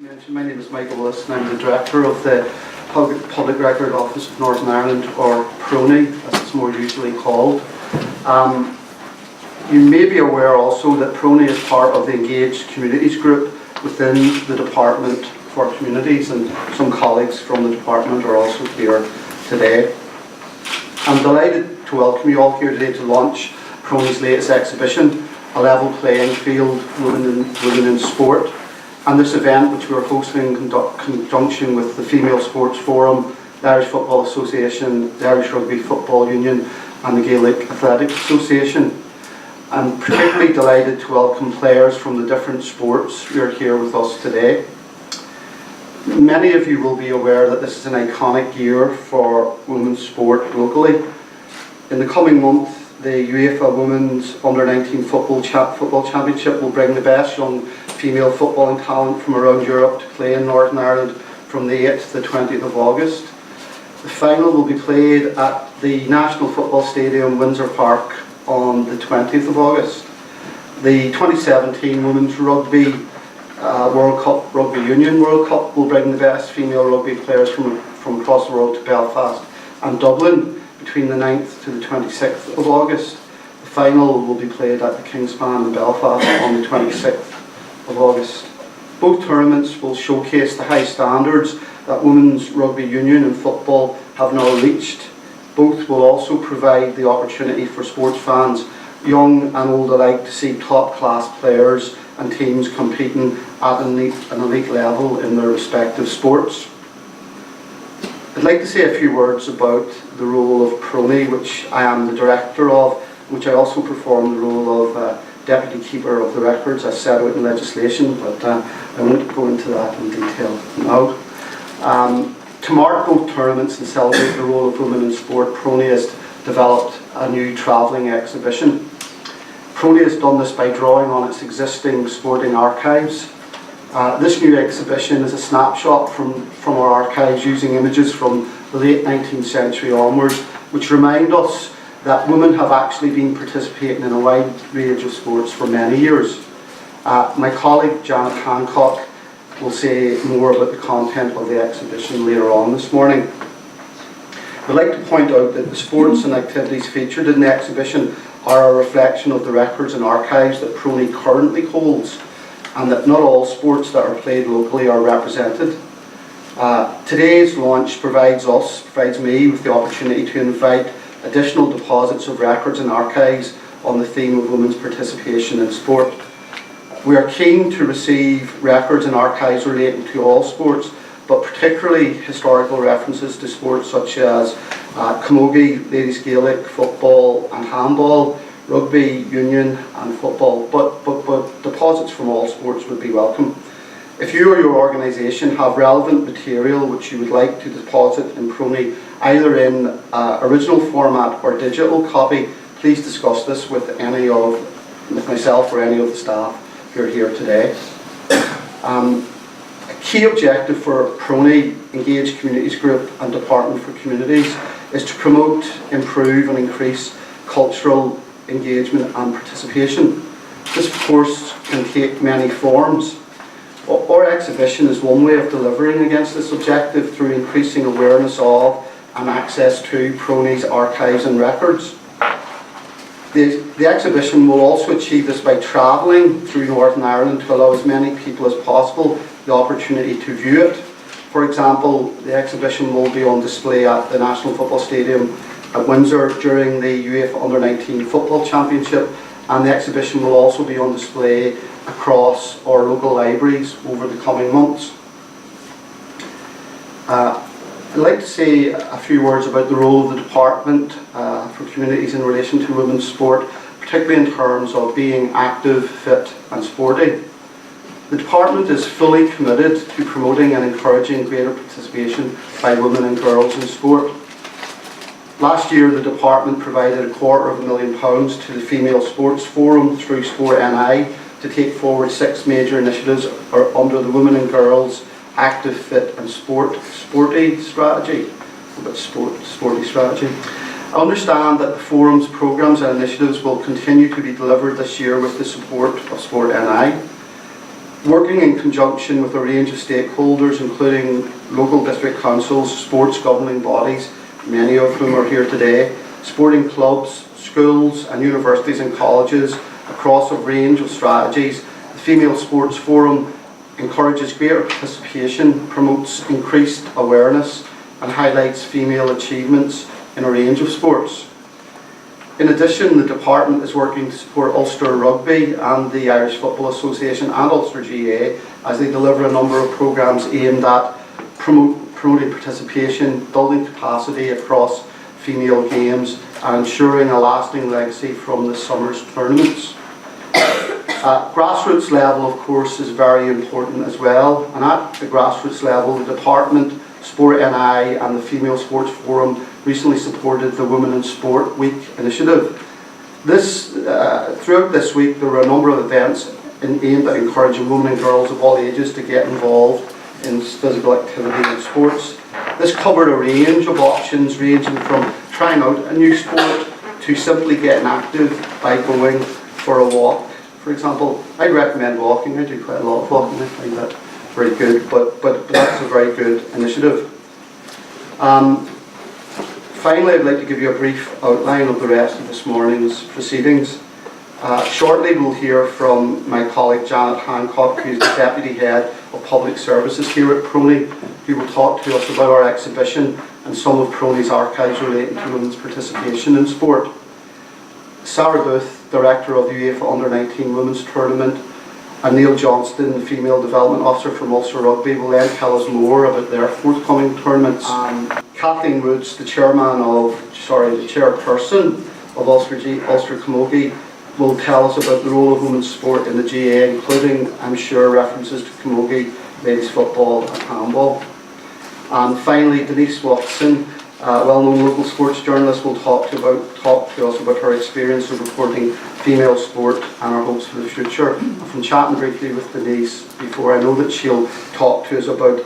My name is Michael Willis and I'm the Director of the Public Record Office of Northern Ireland, or PRONI as it's more usually called. You may be aware also that PRONI is part of the Engaged Communities group within the Department for Communities, and some colleagues from the department are also here today. I'm delighted to welcome you all here today to launch PRONI's latest exhibition, A Level Playing Field, Women in Sport. And this event, which we are hosting in conjunction with the Female Sports Forum, the Irish Football Association, the Irish Rugby Football Union and the Gaelic Athletic Association. I'm particularly delighted to welcome players from the different sports who are here with us today. Many of you will be aware that this is an iconic year for women's sport locally. In the coming month, the Uefa Women's Under-19 Football Championship will bring the best young female footballing talent from around Europe to play in Northern Ireland from the 8th to 20th of August. The final will be played at the National Football Stadium, Windsor Park, on the 20th of August. The 2017 Women's Rugby World Cup, Rugby Union World Cup, will bring the best female rugby players from across the world to Belfast and Dublin between the 9th to the 26th of August. The final will be played at the Kingspan in Belfast on the 26th of August. Both tournaments will showcase the high standards that women's rugby union and football have now reached. Both will also provide the opportunity for sports fans, young and old alike, to see top class players and teams competing at an elite level in their respective sports. I'd like to say a few words about the role of PRONI, which I am the director of, which I also perform the role of Deputy Keeper of the Records as set out in legislation, but I won't go into that in detail now. To mark both tournaments and celebrate the role of women in sport, PRONI has developed a new travelling exhibition. PRONI has done this by drawing on its existing sporting archives. This new exhibition is a snapshot from our archives using images from the late 19th century onwards, which remind us that women have actually been participating in a wide range of sports for many years. My colleague Janet Hancock will say more about the content of the exhibition later on this morning. I'd like to point out that the sports and activities featured in the exhibition are a reflection of the records and archives that PRONI currently holds, and that not all sports that are played locally are represented. Today's launch provides me with the opportunity to invite additional deposits of records and archives on the theme of women's participation in sport. We are keen to receive records and archives relating to all sports, but particularly historical references to sports such as camogie, ladies Gaelic, football and handball, rugby, union and football, but deposits from all sports would be welcome. If you or your organisation have relevant material which you would like to deposit in PRONI, either in original format or digital copy, please discuss this with myself or any of the staff who are here today. A key objective for PRONI, Engaged Communities Group and Department for Communities is to promote, improve and increase cultural engagement and participation. This of course can take many forms. Our exhibition is one way of delivering against this objective through increasing awareness of and access to PRONI's archives and records. The exhibition will also achieve this by travelling through Northern Ireland to allow as many people as possible the opportunity to view it. For example, the exhibition will be on display at the National Football Stadium at Windsor during the Uefa Under-19 Football Championship, and the exhibition will also be on display across our local libraries over the coming months. I'd like to say a few words about the role of the Department for Communities in relation to women's sport, particularly in terms of being active, fit and sporty. The Department is fully committed to promoting and encouraging greater participation by women and girls in sport. Last year the Department provided £250,000 to the Female Sports Forum through Sport NI to take forward 6 major initiatives under the Women and Girls Active, Fit and Sporty strategy. Sporty strategy. I understand that the Forum's programmes and initiatives will continue to be delivered this year with the support of Sport NI. Working in conjunction with a range of stakeholders, including local district councils, sports governing bodies, many of whom are here today, sporting clubs, schools and universities and colleges across a range of strategies, the Female Sports Forum encourages greater participation, promotes increased awareness and highlights female achievements in a range of sports. In addition, the department is working to support Ulster Rugby and the Irish Football Association and Ulster GAA as they deliver a number of programmes aimed at promoting participation, building capacity across female games and ensuring a lasting legacy from this summer's tournaments. Grassroots level, of course, is very important as well, and at the grassroots level, the department, Sport NI and the Female Sports Forum recently supported the Women in Sport Week initiative. Throughout this week there were a number of events aimed at encouraging women and girls of all ages to get involved in physical activity and sports. This covered a range of options ranging from trying out a new sport to simply getting active by going for a walk. For example, I'd recommend walking. I do quite a lot of walking. I find that very good, but that's a very good initiative. Finally, I'd like to give you a brief outline of the rest of this morning's proceedings. Shortly we'll hear from my colleague Janet Hancock, who's the Deputy Head of Public Services here at PRONI, who will talk to us about our exhibition and some of PRONI's archives relating to women's participation in sport. Sarah Booth, Director of the Uefa Under-19 Women's Tournament, and Neil Johnston, the Female Development Officer from Ulster Rugby, will then tell us more about their forthcoming tournaments. Kathleen Woods, the chairperson of Ulster Camogie, will tell us about the role of women's sport in the GAA, including, I'm sure, references to camogie, ladies football and handball. And finally, Denise Watson, a well-known local sports journalist, will talk to us about her experience of reporting female sport and her hopes for the future. And from chatting briefly with Denise before, I know that she'll talk to us about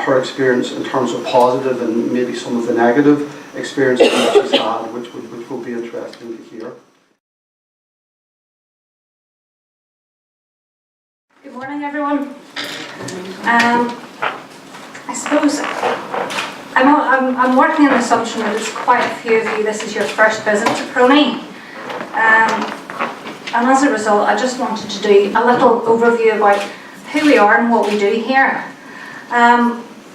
her experience in terms of positive and maybe some of the negative experiences that she's had, which will be interesting to hear. Good morning, everyone. I suppose I'm working on the assumption that it's quite a few of you, this is your first visit to PRONI. And as a result, I just wanted to do a little overview about who we are and what we do here.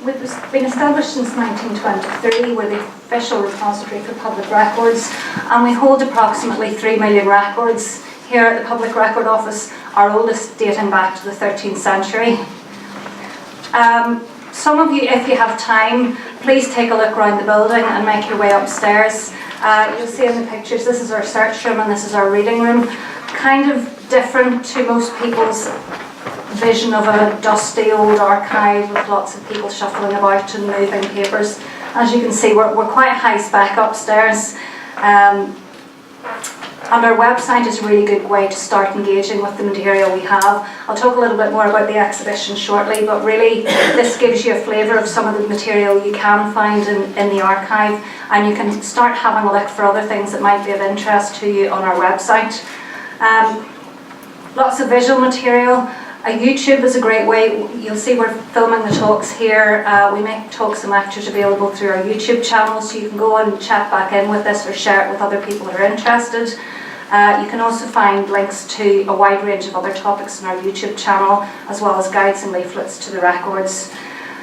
We've been established since 1923. We're the official repository for public records, and we hold approximately 3 million records here at the Public Record Office, our oldest dating back to the 13th century. Some of you, if you have time, please take a look around the building and make your way upstairs. You'll see in the pictures, this is our search room and this is our reading room. Kind of different to most people's vision of a dusty old archive with lots of people shuffling about and moving papers. As you can see, we're quite high spec upstairs. And our website is a really good way to start engaging with the material we have. I'll talk a little bit more about the exhibition shortly, but really this gives you a flavour of some of the material you can find in the archive, and you can start having a look for other things that might be of interest to you on our website. Lots of visual material. YouTube is a great way. You'll see we're filming the talks here. We make talks and lectures available through our YouTube channel, so you can go and chat back in with us or share it with other people who are interested. You can also find links to a wide range of other topics on our YouTube channel, as well as guides and leaflets to the records.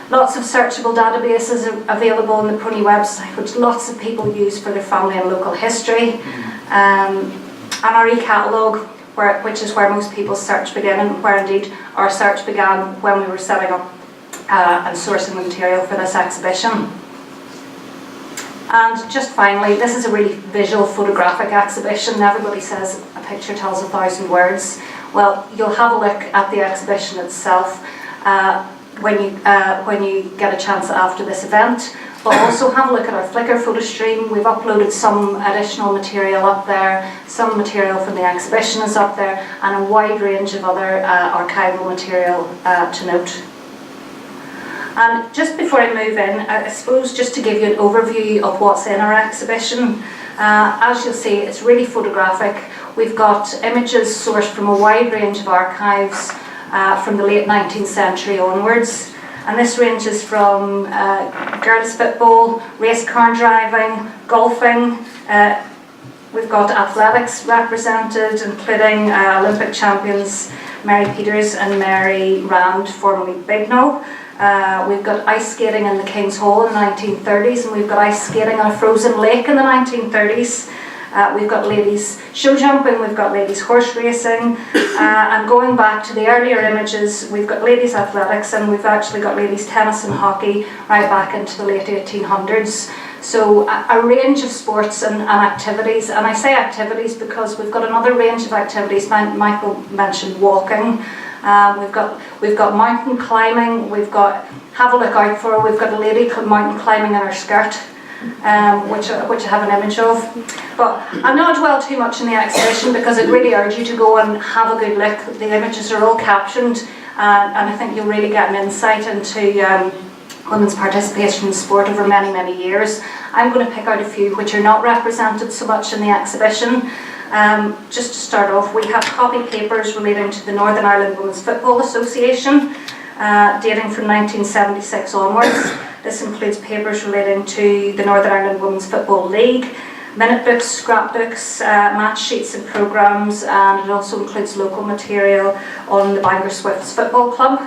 Lots of searchable databases are available on the PRONI website, which lots of people use for their family and local history. And our e-catalogue, which is where most people's search began, and where indeed our search began when we were setting up and sourcing the material for this exhibition. And just finally, this is a really visual photographic exhibition. Everybody says a picture tells 1,000 words. Well, you'll have a look at the exhibition itself when you get a chance after this event. But also have a look at our Flickr photo stream. We've uploaded some additional material up there, some material from the exhibition is up there, and a wide range of other archival material to note. And just before I move in, I suppose just to give you an overview of what's in our exhibition, as you'll see, it's really photographic. We've got images sourced from a wide range of archives, from the late 19th century onwards. And this ranges from girls football, race car driving, golfing. We've got athletics represented, including Olympic champions Mary Peters and Mary Rand, formerly Bignall. We've got ice skating in the King's Hall in the 1930s, and we've got ice skating on a frozen lake in the 1930s. We've got ladies show jumping, we've got ladies horse racing, and going back to the earlier images, we've got ladies athletics, and we've actually got ladies tennis and hockey right back into the late 1800s. So a range of sports and activities, and I say activities because we've got another range of activities. Michael mentioned walking. We've got mountain climbing. We've got, have a look out for, we've got a lady mountain climbing in her skirt, which I have an image of. But I'll not dwell too much in the exhibition because I'd really urge you to go and have a good look. The images are all captioned, and I think you'll really get an insight into women's participation in sport over many, many years. I'm going to pick out a few which are not represented so much in the exhibition. Just to start off, we have copy papers relating to the Northern Ireland Women's Football Association, dating from 1976 onwards. This includes papers relating to the Northern Ireland Women's Football League, minute books, scrapbooks, match sheets and programmes, and it also includes local material on the Bangor Swifts Football Club.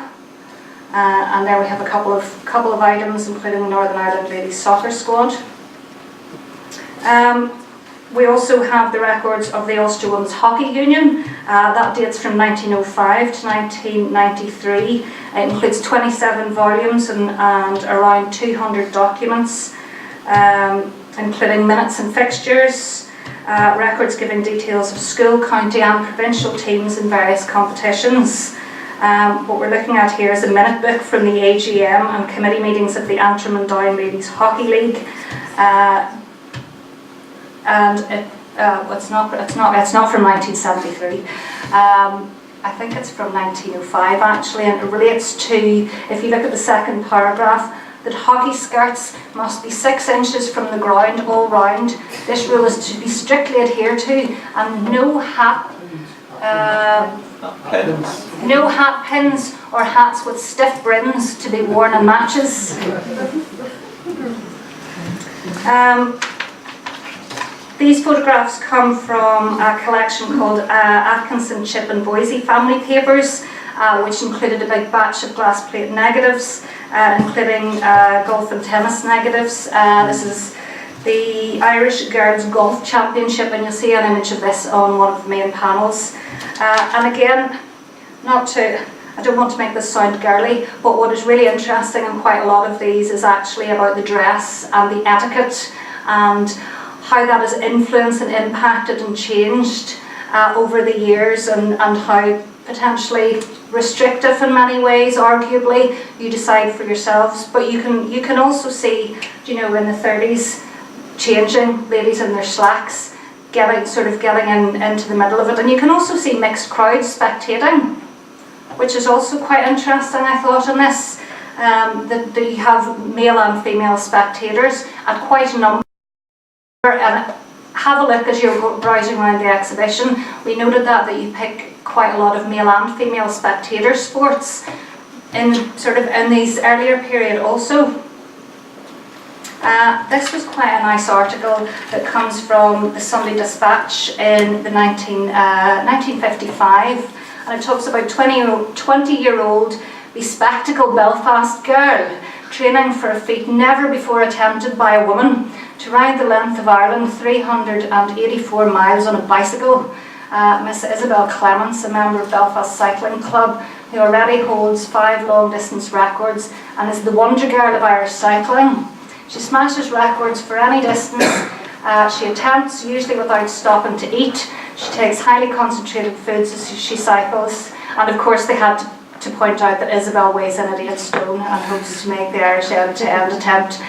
And there we have a couple of items, including the Northern Ireland Ladies Soccer Squad. We also have the records of the Ulster Women's Hockey Union. That dates from 1905 to 1993. It includes 27 volumes and around 200 documents, including minutes and fixtures, records giving details of school, county and provincial teams in various competitions. What we're looking at here is a minute book from the AGM and committee meetings of the Antrim and Down Ladies Hockey League, and it's not from 1973. I think it's from 1905 actually, and it relates to, if you look at the second paragraph, that hockey skirts must be 6 inches from the ground all round. This rule is to be strictly adhered to, and no hat pins or hats with stiff brims to be worn in matches. These photographs come from a collection called Atkinson, Chip and Boise Family Papers, which included a big batch of glass plate negatives, including golf and tennis negatives. This is the Irish Girls Golf Championship, and you'll see an image of this on one of the main panels. And again, I don't want to make this sound girly, but what is really interesting in quite a lot of these is actually about the dress and the etiquette and how that has influenced and impacted and changed over the years, and how potentially restrictive in many ways, arguably, you decide for yourselves. But you can also see, in the 30s, changing, ladies in their slacks, getting into the middle of it. And you can also see mixed crowds spectating, which is also quite interesting, I thought, in this, that you have male and female spectators at quite a number. And have a look as you're browsing around the exhibition. We noted that you pick quite a lot of male and female spectator sports in these earlier period also. This was quite a nice article that comes from the Sunday Dispatch in the 1955, and it talks about 20-year-old bespectacled Belfast girl training for a feat never before attempted by a woman to ride the length of Ireland 384 miles on a bicycle. Miss Isabel Clements, a member of Belfast Cycling Club, who already holds 5 long distance records and is the wonder girl of Irish cycling. She smashes records for any distance. She attempts, usually without stopping to eat. She takes highly concentrated foods as she cycles. And of course they had to point out that Isabel weighs in at 8 stone and hopes to make the Irish end-to-end attempt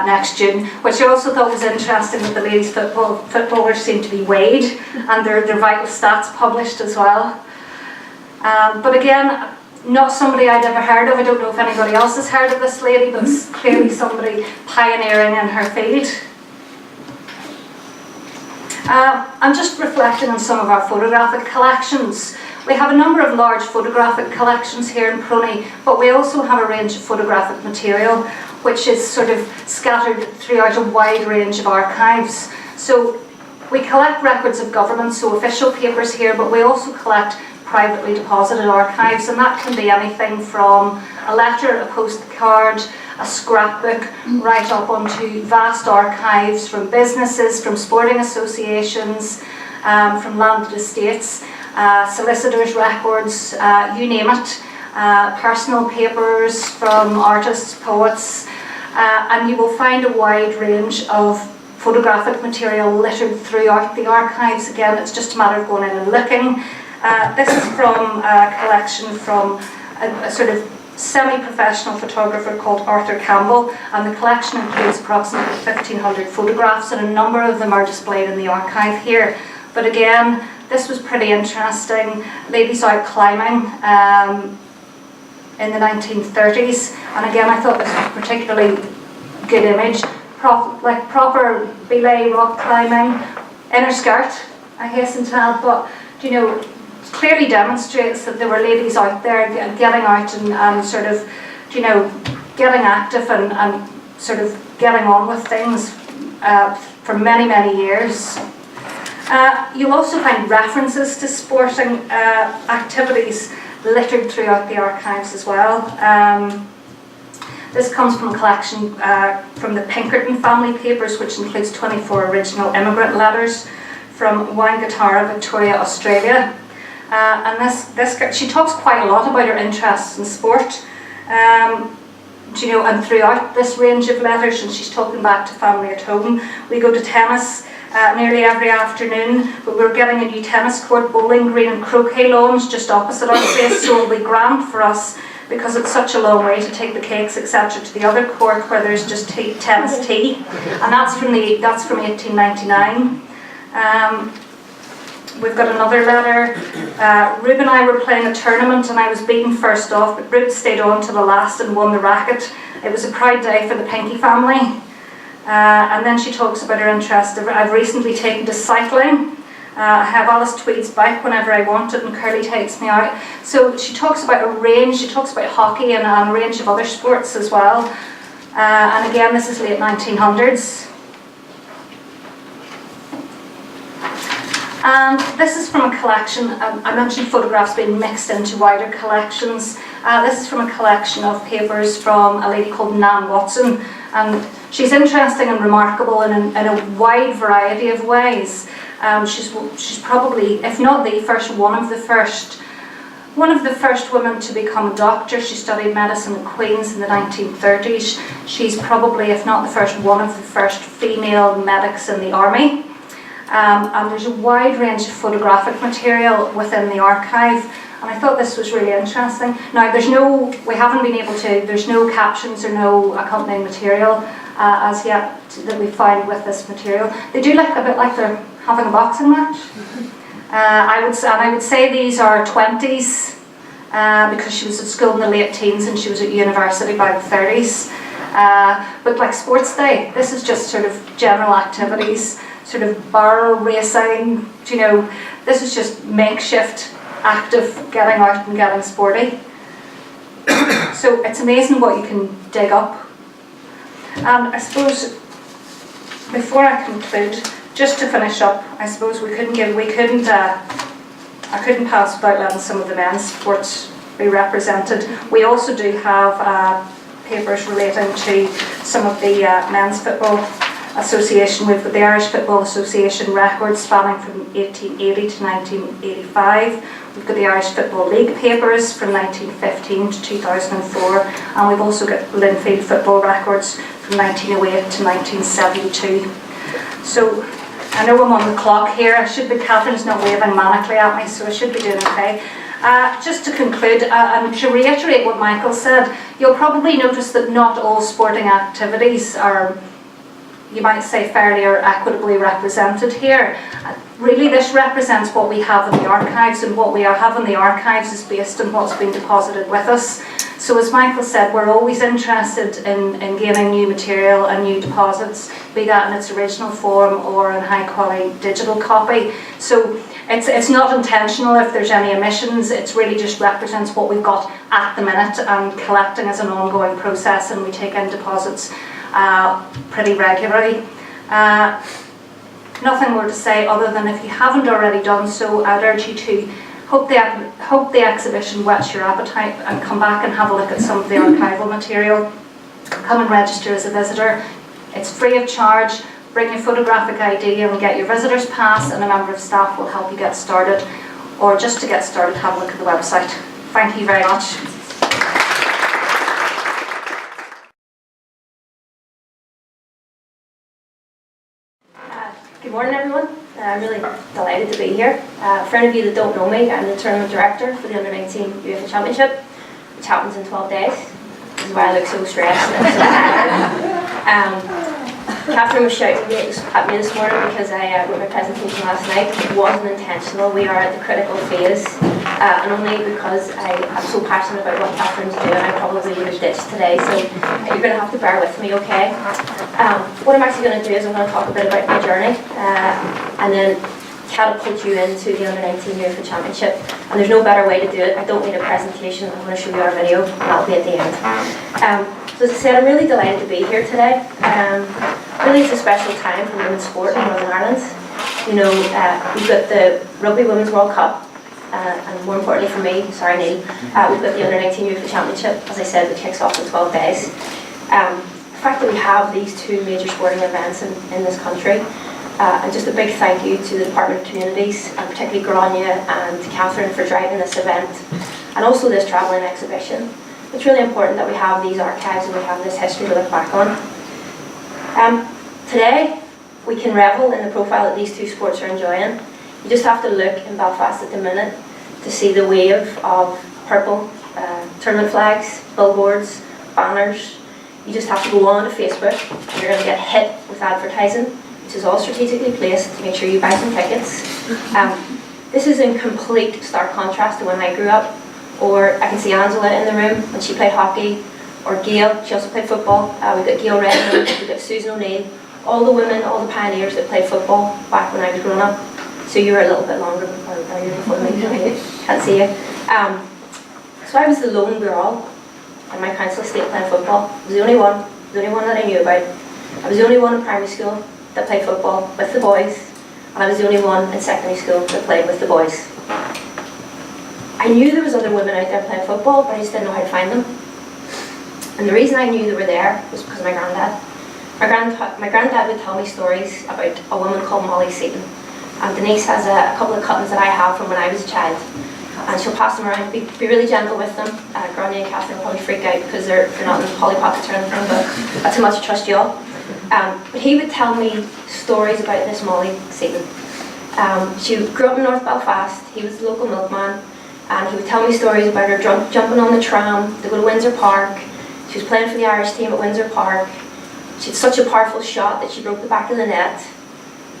next June, which I also thought was interesting, that the ladies footballers seem to be weighed and their vital stats published as well. But again, not somebody I'd ever heard of. I don't know if anybody else has heard of this lady, but it's clearly somebody pioneering in her field. I'm just reflecting on some of our photographic collections. We have a number of large photographic collections here in PRONI, but we also have a range of photographic material which is sort of scattered throughout a wide range of archives. So we collect records of government, so official papers here, but we also collect privately deposited archives, and that can be anything from a letter, a postcard, a scrapbook, right up onto vast archives from businesses, from sporting associations, from landed estates, solicitors' records, you name it, personal papers from artists, poets, and you will find a wide range of photographic material littered throughout the archives. Again, it's just a matter of going in and looking. This is from a collection from a sort of semi-professional photographer called Arthur Campbell, and the collection includes approximately 1,500 photographs, and a number of them are displayed in the archive here. But again, this was pretty interesting. Ladies out climbing in the 1930s, and again I thought this was a particularly good image. Like proper belay rock climbing, inner skirt, I hasten to add, but you know, clearly demonstrates that there were ladies out there getting out and sort of, you know, getting active and sort of getting on with things for many, many years. You'll also find references to sporting activities littered throughout the archives as well. This comes from a collection from the Pinkerton family papers, which includes 24 original immigrant letters from Wangaratta, Victoria, Australia. And this she talks quite a lot about her interests in sport, you know, and throughout this range of letters, and she's talking back to family at home. We go to tennis nearly every afternoon, but we're getting a new tennis court, bowling green and croquet lawns just opposite our place, so it'll be grand for us because it's such a long way to take the cakes, etc., to the other court where there's just tennis tea, and that's from 1899. We've got another letter. Rube and I were playing a tournament and I was beaten first off, but Rube stayed on to the last and won the racket. It was a proud day for the Pinky family. And then she talks about her interest. I've recently taken to cycling. I have Alice Tweed's bike whenever I want it, and Curly takes me out. So she talks about a range, she talks about hockey and a range of other sports as well. And again, this is late 1900s. And this is from a collection, I mentioned photographs being mixed into wider collections. This is from a collection of papers from a lady called Nan Watson, and she's interesting and remarkable in a wide variety of ways. She's probably, if not the first, one of the first women to become a doctor. She studied medicine at Queen's in the 1930s. She's probably, if not the first, one of the first female medics in the army. And there's a wide range of photographic material within the archive, and I thought this was really interesting. Now, there's no captions or no accompanying material as yet that we find with this material. They do look a bit like they're having a boxing match. I would say these are 20s because she was at school in the late teens and she was at university by the 30s. But like sports day, this is just sort of general activities, sort of barrel racing, you know, this is just makeshift, active, getting out and getting sporty. So it's amazing what you can dig up. And I suppose, before I conclude, just to finish up, I suppose I couldn't pass without letting some of the men's sports be represented. We also do have papers relating to some of the men's football association. We've got the Irish Football Association records spanning from 1880 to 1985. We've got the Irish Football League papers from 1915 to 2004, and we've also got Linfield football records from 1908 to 1972. So I know I'm on the clock here. Catherine's not waving manically at me, so I should be doing okay. Just to conclude, and to reiterate what Michael said, you'll probably notice that not all sporting activities are, you might say, fairly or equitably represented here. Really, this represents what we have in the archives, and what we have in the archives is based on what's been deposited with us. So as Michael said, we're always interested in gaining new material and new deposits, be that in its original form or in high quality digital copy. So It's not intentional if there's any omissions, it really just represents what we've got at the minute, and collecting is an ongoing process, and we take in deposits pretty regularly. Nothing more to say other than if you haven't already done so, I'd urge you to hope the exhibition whets your appetite and come back and have a look at some of the archival material. Come and register as a visitor. It's free of charge. Bring your photographic ID and get your visitor's pass, and a member of staff will help you get started. Or just to get started, have a look at the website. Thank you very much. Good morning, everyone. I'm really delighted to be here. For any of you that don't know me, I'm the tournament director for the Under-19 Uefa Championship, which happens in 12 days. This is why I look so stressed and so tired. Catherine was shouting at me this morning because I wrote my presentation last night. It wasn't intentional. We are at the critical phase, and only because I'm so passionate about what Catherine's doing, I probably would have ditched today. So you're going to have to bear with me, okay? What I'm actually going to do is I'm going to talk a bit about my journey, and then catapult you into the Under-19 Uefa Championship. And there's no better way to do it. I don't need a presentation. I'm going to show you our video, and that'll be at the end. So as I said, I'm really delighted to be here today. Really, it's a special time for women's sport in Northern Ireland. You know, we've got the Rugby Women's World Cup, and more importantly for me, sorry Neil, we've got the Under-19 Uefa Championship, as I said, which kicks off in 12 days. The fact that we have these two major sporting events in this country, and just a big thank you to the Department of Communities, and particularly Grania and Catherine for driving this event, and also this travelling exhibition. It's really important that we have these archives and we have this history to look back on. Today, we can revel in the profile that these two sports are enjoying. You just have to look in Belfast at the minute to see the wave of purple tournament flags, billboards, banners. You just have to go on to Facebook and you're going to get hit with advertising, which is all strategically placed to make sure you buy some tickets. This is in complete stark contrast to when I grew up. Or I can see Angela in the room when she played hockey, or Gail, she also played football. We've got Gail Redmond, we've got Susan O'Neill, all the women, all the pioneers that played football back when I was growing up. So you were a little bit longer before me, can't see you. So I was the lone girl in my council estate playing football. I was the only one that I knew about. I was the only one in primary school that played football with the boys, and I was the only one in secondary school that played with the boys. I knew there was other women out there playing football, but I just didn't know how to find them. And the reason I knew they were there was because of my granddad. My granddad would tell me stories about a woman called Molly Seaton. And Denise has a couple of cuttings that I have from when I was a child. And she'll pass them around, be really gentle with them. Grania and Catherine will probably freak out because they're not in Polly Pockets or anything, but that's how much I trust y'all. But he would tell me stories about this Molly Seaton. She grew up in North Belfast. He was the local milkman. And he would tell me stories about her jumping on the tram to go to Windsor Park. She was playing for the Irish team at Windsor Park. She had such a powerful shot that she broke the back of the net.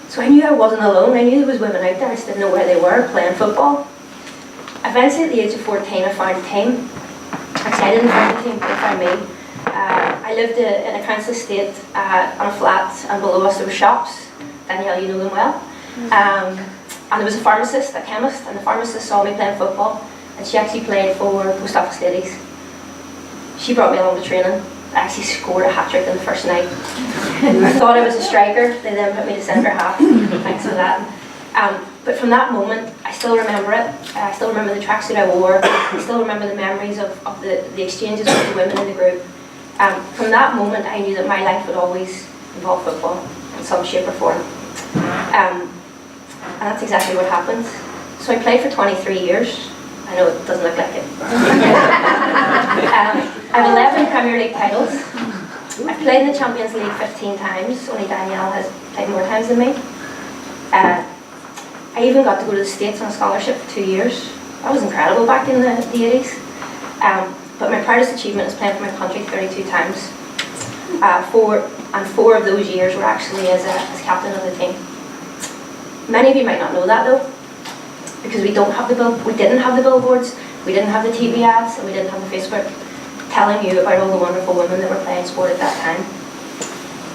So I knew I wasn't alone. I knew there was women out there. I just didn't know where they were playing football. Eventually, at the age of 14, I found a team. Actually, I didn't find a team, they found me. I lived in a council estate on a flat, and below us there were shops. Danielle, you know them well. And there was a pharmacist, a chemist, and the pharmacist saw me playing football, and she actually played for Post Office Ladies. She brought me along to training. I actually scored a hat-trick in the first night. I thought I was a striker, they then put me to centre half. Thanks for that. But from that moment, I still remember it. I still remember the tracksuit I wore. I still remember the memories of the exchanges with the women in the group. From that moment, I knew that my life would always involve football in some shape or form. And that's exactly what happened. So I played for 23 years. I know it doesn't look like it. I have 11 Premier League titles. I've played in the Champions League 15 times. Only Danielle has played more times than me. I even got to go to the States on a scholarship for 2 years. That was incredible back in the 80s. But my proudest achievement is playing for my country 32 times. 4 of those years were actually as captain of the team. Many of you might not know that though, because we didn't have the billboards, we didn't have the TV ads, and we didn't have the Facebook telling you about all the wonderful women that were playing sport at that time.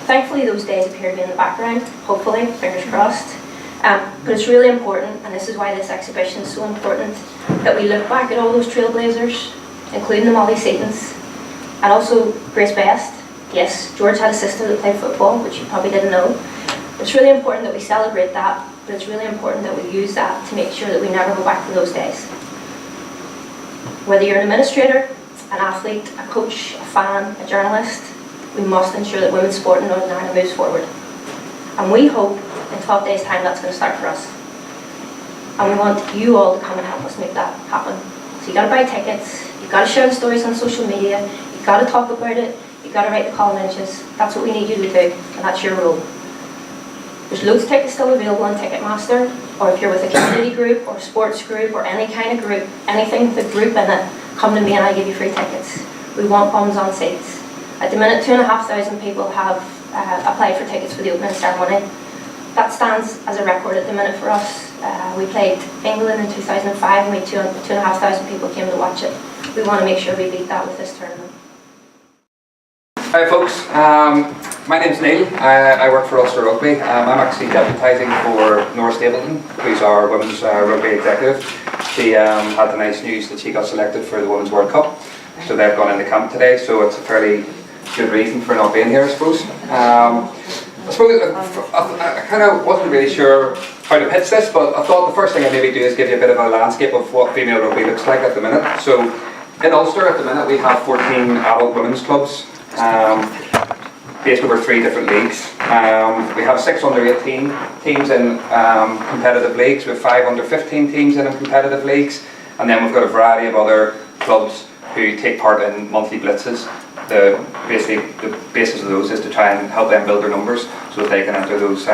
Thankfully those days appear to be in the background, hopefully, fingers crossed. But it's really important, and this is why this exhibition is so important, that we look back at all those trailblazers, including the Molly Seatons, and also Grace Best. Yes, George had a sister that played football, which you probably didn't know. It's really important that we celebrate that, but it's really important that we use that to make sure that we never go back to those days. Whether you're an administrator, an athlete, a coach, a fan, a journalist, we must ensure that women's sport in Northern Ireland moves forward. And we hope in 12 days' time that's going to start for us. And we want you all to come and help us make that happen. So you've got to buy tickets, you've got to share the stories on social media, you've got to talk about it, you've got to write the column inches. That's what we need you to do, and that's your role. There's loads of tickets still available on Ticketmaster, or if you're with a community group or a sports group or any kind of group, anything with a group in it, come to me and I'll give you free tickets. We want bums on seats. At the minute, 2,500 people have applied for tickets for the opening ceremony. That stands as a record at the minute for us. We played England in 2005 and we had 2,500 people came to watch it. We want to make sure we beat that with this tournament. Hi folks, my name's Neil. I work for Ulster Rugby. I'm actually deputising for Nora Stapleton, who's our women's rugby executive. She had the nice news that she got selected for the Women's World Cup, so they've gone into camp today, so it's a fairly good reason for not being here, I suppose. I kind of wasn't really sure how to pitch this, but I thought the first thing I'd maybe do is give you a bit of a landscape of what female rugby looks like at the minute. So in Ulster at the minute we have 14 adult women's clubs, based over 3 different leagues. We have 6 under-18 teams in competitive leagues, we have 5 under-15 teams in competitive leagues, and then we've got a variety of other clubs who take part in monthly blitzes. Basically, the basis of those is to try and help them build their numbers so that they can enter those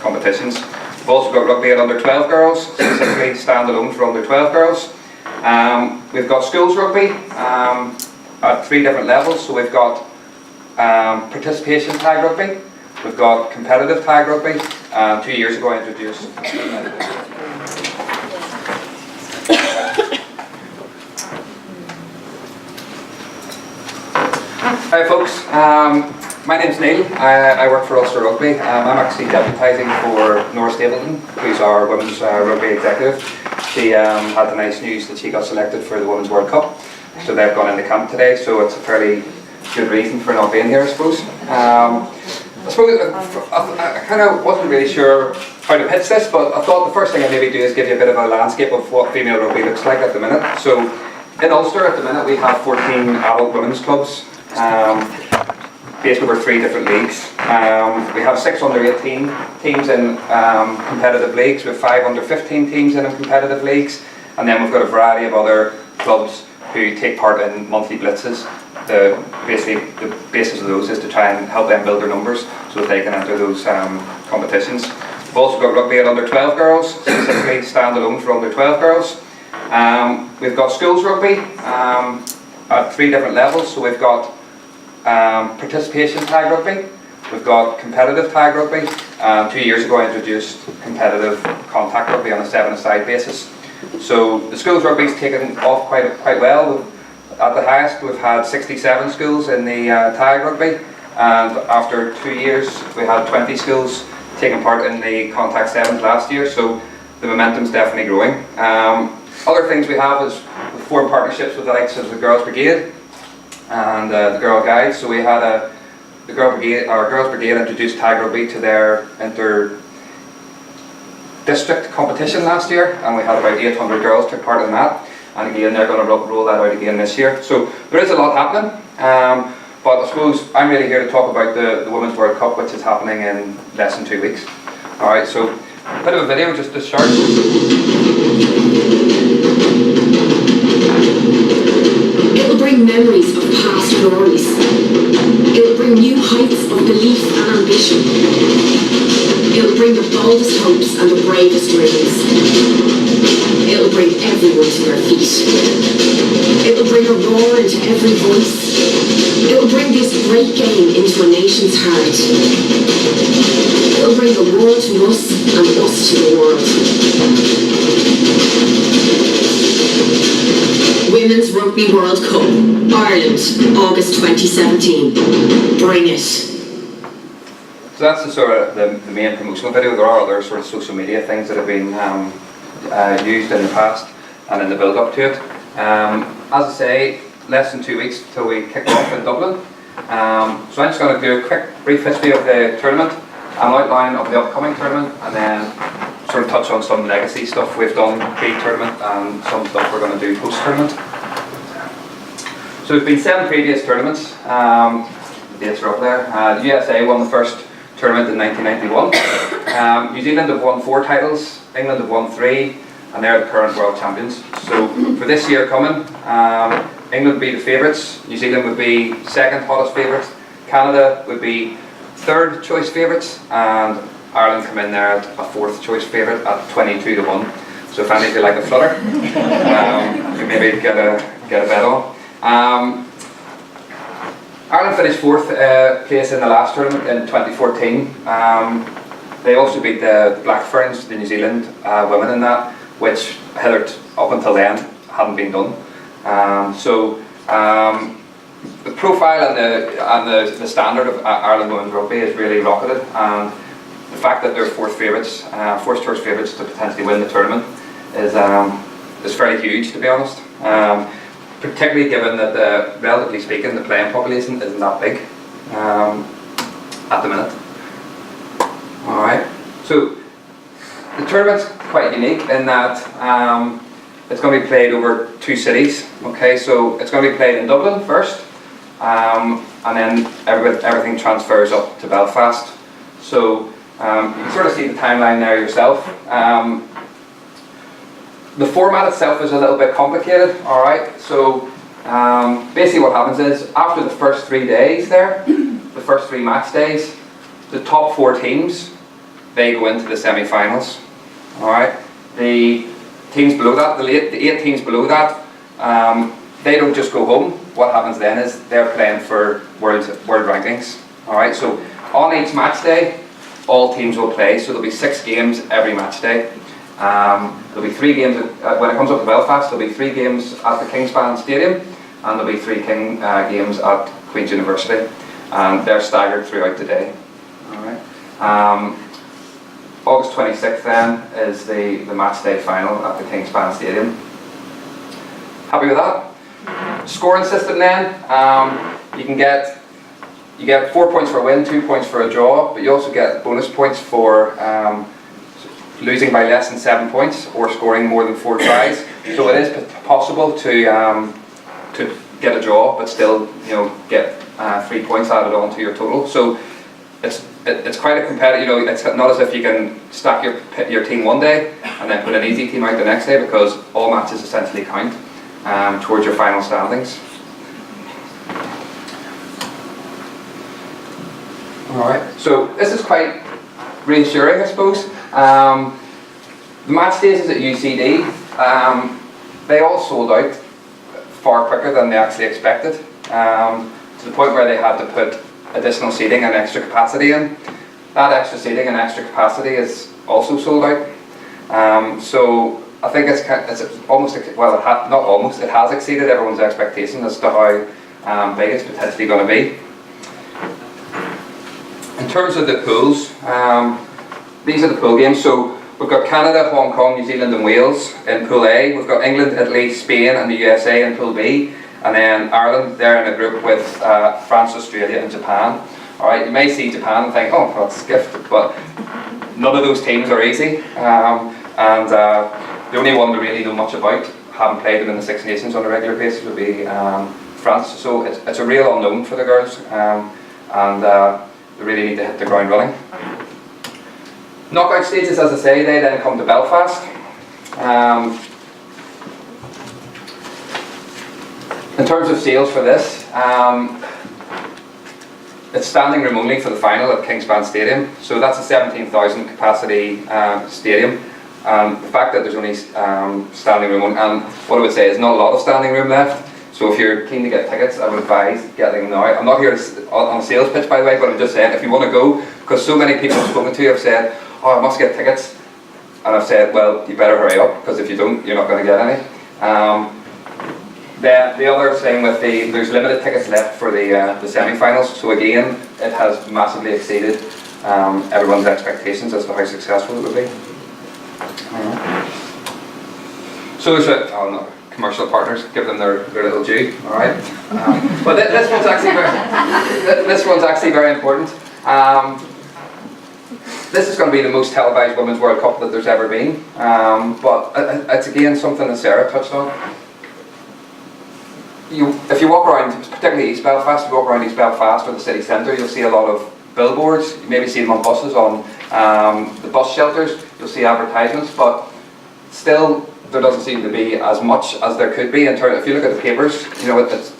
competitions. We've also got rugby at under-12 girls, specifically standalone for under-12 girls. We've got schools rugby at 3 different levels, so we've got participation tag rugby, we've got competitive tag rugby. 2 years ago I introduced Hi folks, my name's Neil. I work for Ulster Rugby. I'm actually deputising for Nora Stapleton, who's our women's rugby executive. She had the nice news that she got selected for the Women's World Cup, so they've gone into camp today, so it's a fairly good reason for not being here, I suppose. I kind of wasn't really sure how to pitch this, but I thought the first thing I'd maybe do is give you a bit of a landscape of what female rugby looks like at the minute. So in Ulster at the minute we have 14 adult women's clubs, based over 3 different leagues. We have 6 under-18 teams in competitive leagues, we have 5 under-15 teams in competitive leagues, and then we've got a variety of other clubs who take part in monthly blitzes. Basically, the basis of those is to try and help them build their numbers so that they can enter those competitions. We've also got rugby at under-12 girls, specifically standalone for under-12 girls. We've got schools rugby at 3 different levels, so we've got participation tag rugby, we've got competitive tag rugby. 2 years ago I introduced competitive contact rugby on a 7-a-side basis. So the schools rugby's taken off quite well. At the highest we've had 67 schools in the tag rugby, and after 2 years we had 20 schools taking part in the contact 7s last year, so the momentum's definitely growing. Other things we have is we formed partnerships with the likes of the Girls Brigade and the Girl Guides. So we had the Girls Brigade introduced tag rugby to their inter-district competition last year, and we had about 800 girls took part in that. And again, they're going to roll that out again this year. So there is a lot happening, but I suppose I'm really here to talk about the Women's World Cup, which is happening in less than 2 weeks. Alright, so a bit of a video just to start. It'll bring memories of past glories. It'll bring new heights of belief and ambition. It'll bring the boldest hopes and the bravest dreams. It'll bring everyone to their feet. It'll bring a roar into every voice. It'll bring this great game into a nation's heart. It'll bring the world to us and us to the world. Women's Rugby World Cup, Ireland, August 2017. Bring it. So that's the sort of the main promotional video. There are other sort of social media things that have been used in the past and in the build-up to it. As I say, less than 2 weeks till we kick off in Dublin. So I'm just going to do a quick brief history of the tournament, an outline of the upcoming tournament, and then sort of touch on some legacy stuff we've done pre-tournament and some stuff we're going to do post-tournament. So there's been 7 previous tournaments. The dates are up there. The USA won the first tournament in 1991. New Zealand have won 4 titles, England have won 3, and they're the current world champions. So for this year coming, England would be the favourites, New Zealand would be second hottest favourites, Canada would be third choice favourites, and Ireland come in there at a 4th choice favourite at 22-1. So if any of you like a flutter, you maybe get a bet on. Ireland finished 4th place in the last tournament in 2014. They also beat the Black Ferns, the New Zealand women in that, which up until then hadn't been done. The profile and the standard of Ireland women's rugby is really rocketed, and the fact that they're 4th choice favourites to potentially win the tournament is fairly huge, to be honest. Particularly given that, relatively speaking, the playing population isn't that big at the minute. Alright, so the tournament's quite unique in that it's going to be played over 2 cities. Okay, so it's going to be played in Dublin first, and then everything transfers up to Belfast. So you can sort of see the timeline there yourself. The format itself is a little bit complicated, alright, so basically what happens is, after the first 3 days there, the first 3 match days, the top 4 teams, they go into the semi-finals, alright. The teams below that, the 8 teams below that, they don't just go home. What happens then is they're playing for world rankings, alright, so on each match day, all teams will play, so there'll be 6 games every match day. There'll be 3 games, when it comes up to Belfast, there'll be 3 games at the Kingspan Stadium, and there'll be 3 games at Queen's University, and they're staggered throughout the day. Alright. August 26th then is the match day final at the Kingspan Stadium. Happy with that? Scoring system then, you get 4 points for a win, 2 points for a draw, but you also get bonus points for losing by less than 7 points or scoring more than 4 tries. So it is possible to get a draw, but still, get 3 points added on to your total. So it's quite a competitive. It's not as if you can stack your team one day and then put an easy team out the next day, because all matches essentially count towards your final standings. All right. So this is quite reassuring, I suppose. The match days at UCD, they all sold out far quicker than they actually expected, to the point where they had to put additional seating and extra capacity in. That extra seating and extra capacity is also sold out. So I think it's almost, well, not almost, it has exceeded everyone's expectations as to how big it's potentially going to be. In terms of the pools, these are the pool games. So we've got Canada, Hong Kong, New Zealand and Wales in Pool A. We've got England, Italy, Spain and the USA in Pool B. And then Ireland, they're in a group with France, Australia and Japan. Alright, you may see Japan and think, oh, that's gift, but none of those teams are easy. The only one we really know much about, having played them in the Six Nations on a regular basis, would be France. So it's a real unknown for the girls, and they really need to hit the ground running. Knockout stages, as I say, they then come to Belfast. In terms of sales for this, it's standing room only for the final at Kingspan Stadium. So that's a 17,000 capacity stadium. The fact that there's only standing room, and what I would say is not a lot of standing room left. So if you're keen to get tickets, I would advise getting them now. I'm not here on a sales pitch, by the way, but I'm just saying, if you want to go, because so many people I've spoken to have said, oh, I must get tickets. And I've said, well, you better hurry up, because if you don't, you're not going to get any. Then the other thing with there's limited tickets left for the semi-finals. So again, it has massively exceeded everyone's expectations as to how successful it would be. So there's commercial partners, give them their little due, alright? But this one's actually very important. This is going to be the most televised Women's World Cup that there's ever been, but it's again something that Sarah touched on. If you walk around, particularly East Belfast, if you walk around East Belfast or the city centre, you'll see a lot of billboards. You maybe see them on buses, on the bus shelters. You'll see advertisements, but still there doesn't seem to be as much as there could be. If you look at the papers,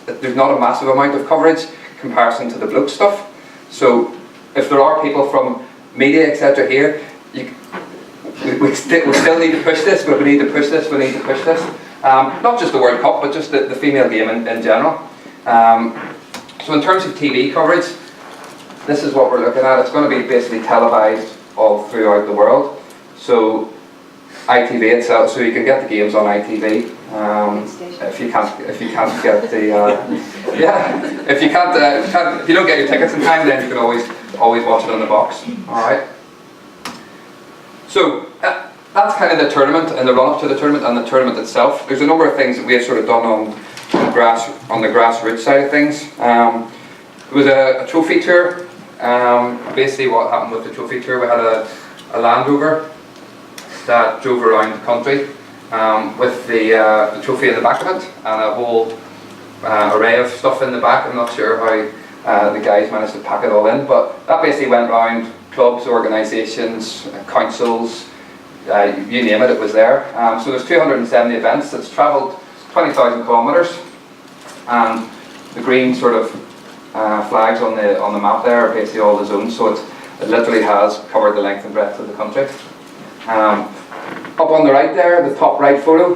there's not a massive amount of coverage in comparison to the bloke stuff. So if there are people from media, etc. here, we still need to push this, but we need to push this, we need to push this. Not just the World Cup, but just the female game in general. So in terms of TV coverage, this is what we're looking at. It's going to be basically televised all throughout the world. So ITV itself, so you can get the games on ITV. If you can't get the if you don't get your tickets in time, then you can always watch it on the box. All right. So that's kind of the tournament and the run-up to the tournament and the tournament itself. There's a number of things that we have sort of done on the grassroots side of things. There was a trophy tour. Basically, what happened with the trophy tour, we had a Land Rover that drove around the country with the trophy in the back of it and a whole array of stuff in the back. I'm not sure how the guys managed to pack it all in, but that basically went around clubs, organisations, councils, you name it, it was there. So there's 270 events. It's travelled 20,000 kilometres, and the green sort of flags on the map there are basically all the zones. So it literally has covered the length and breadth of the country. Up on the right there, the top right photo,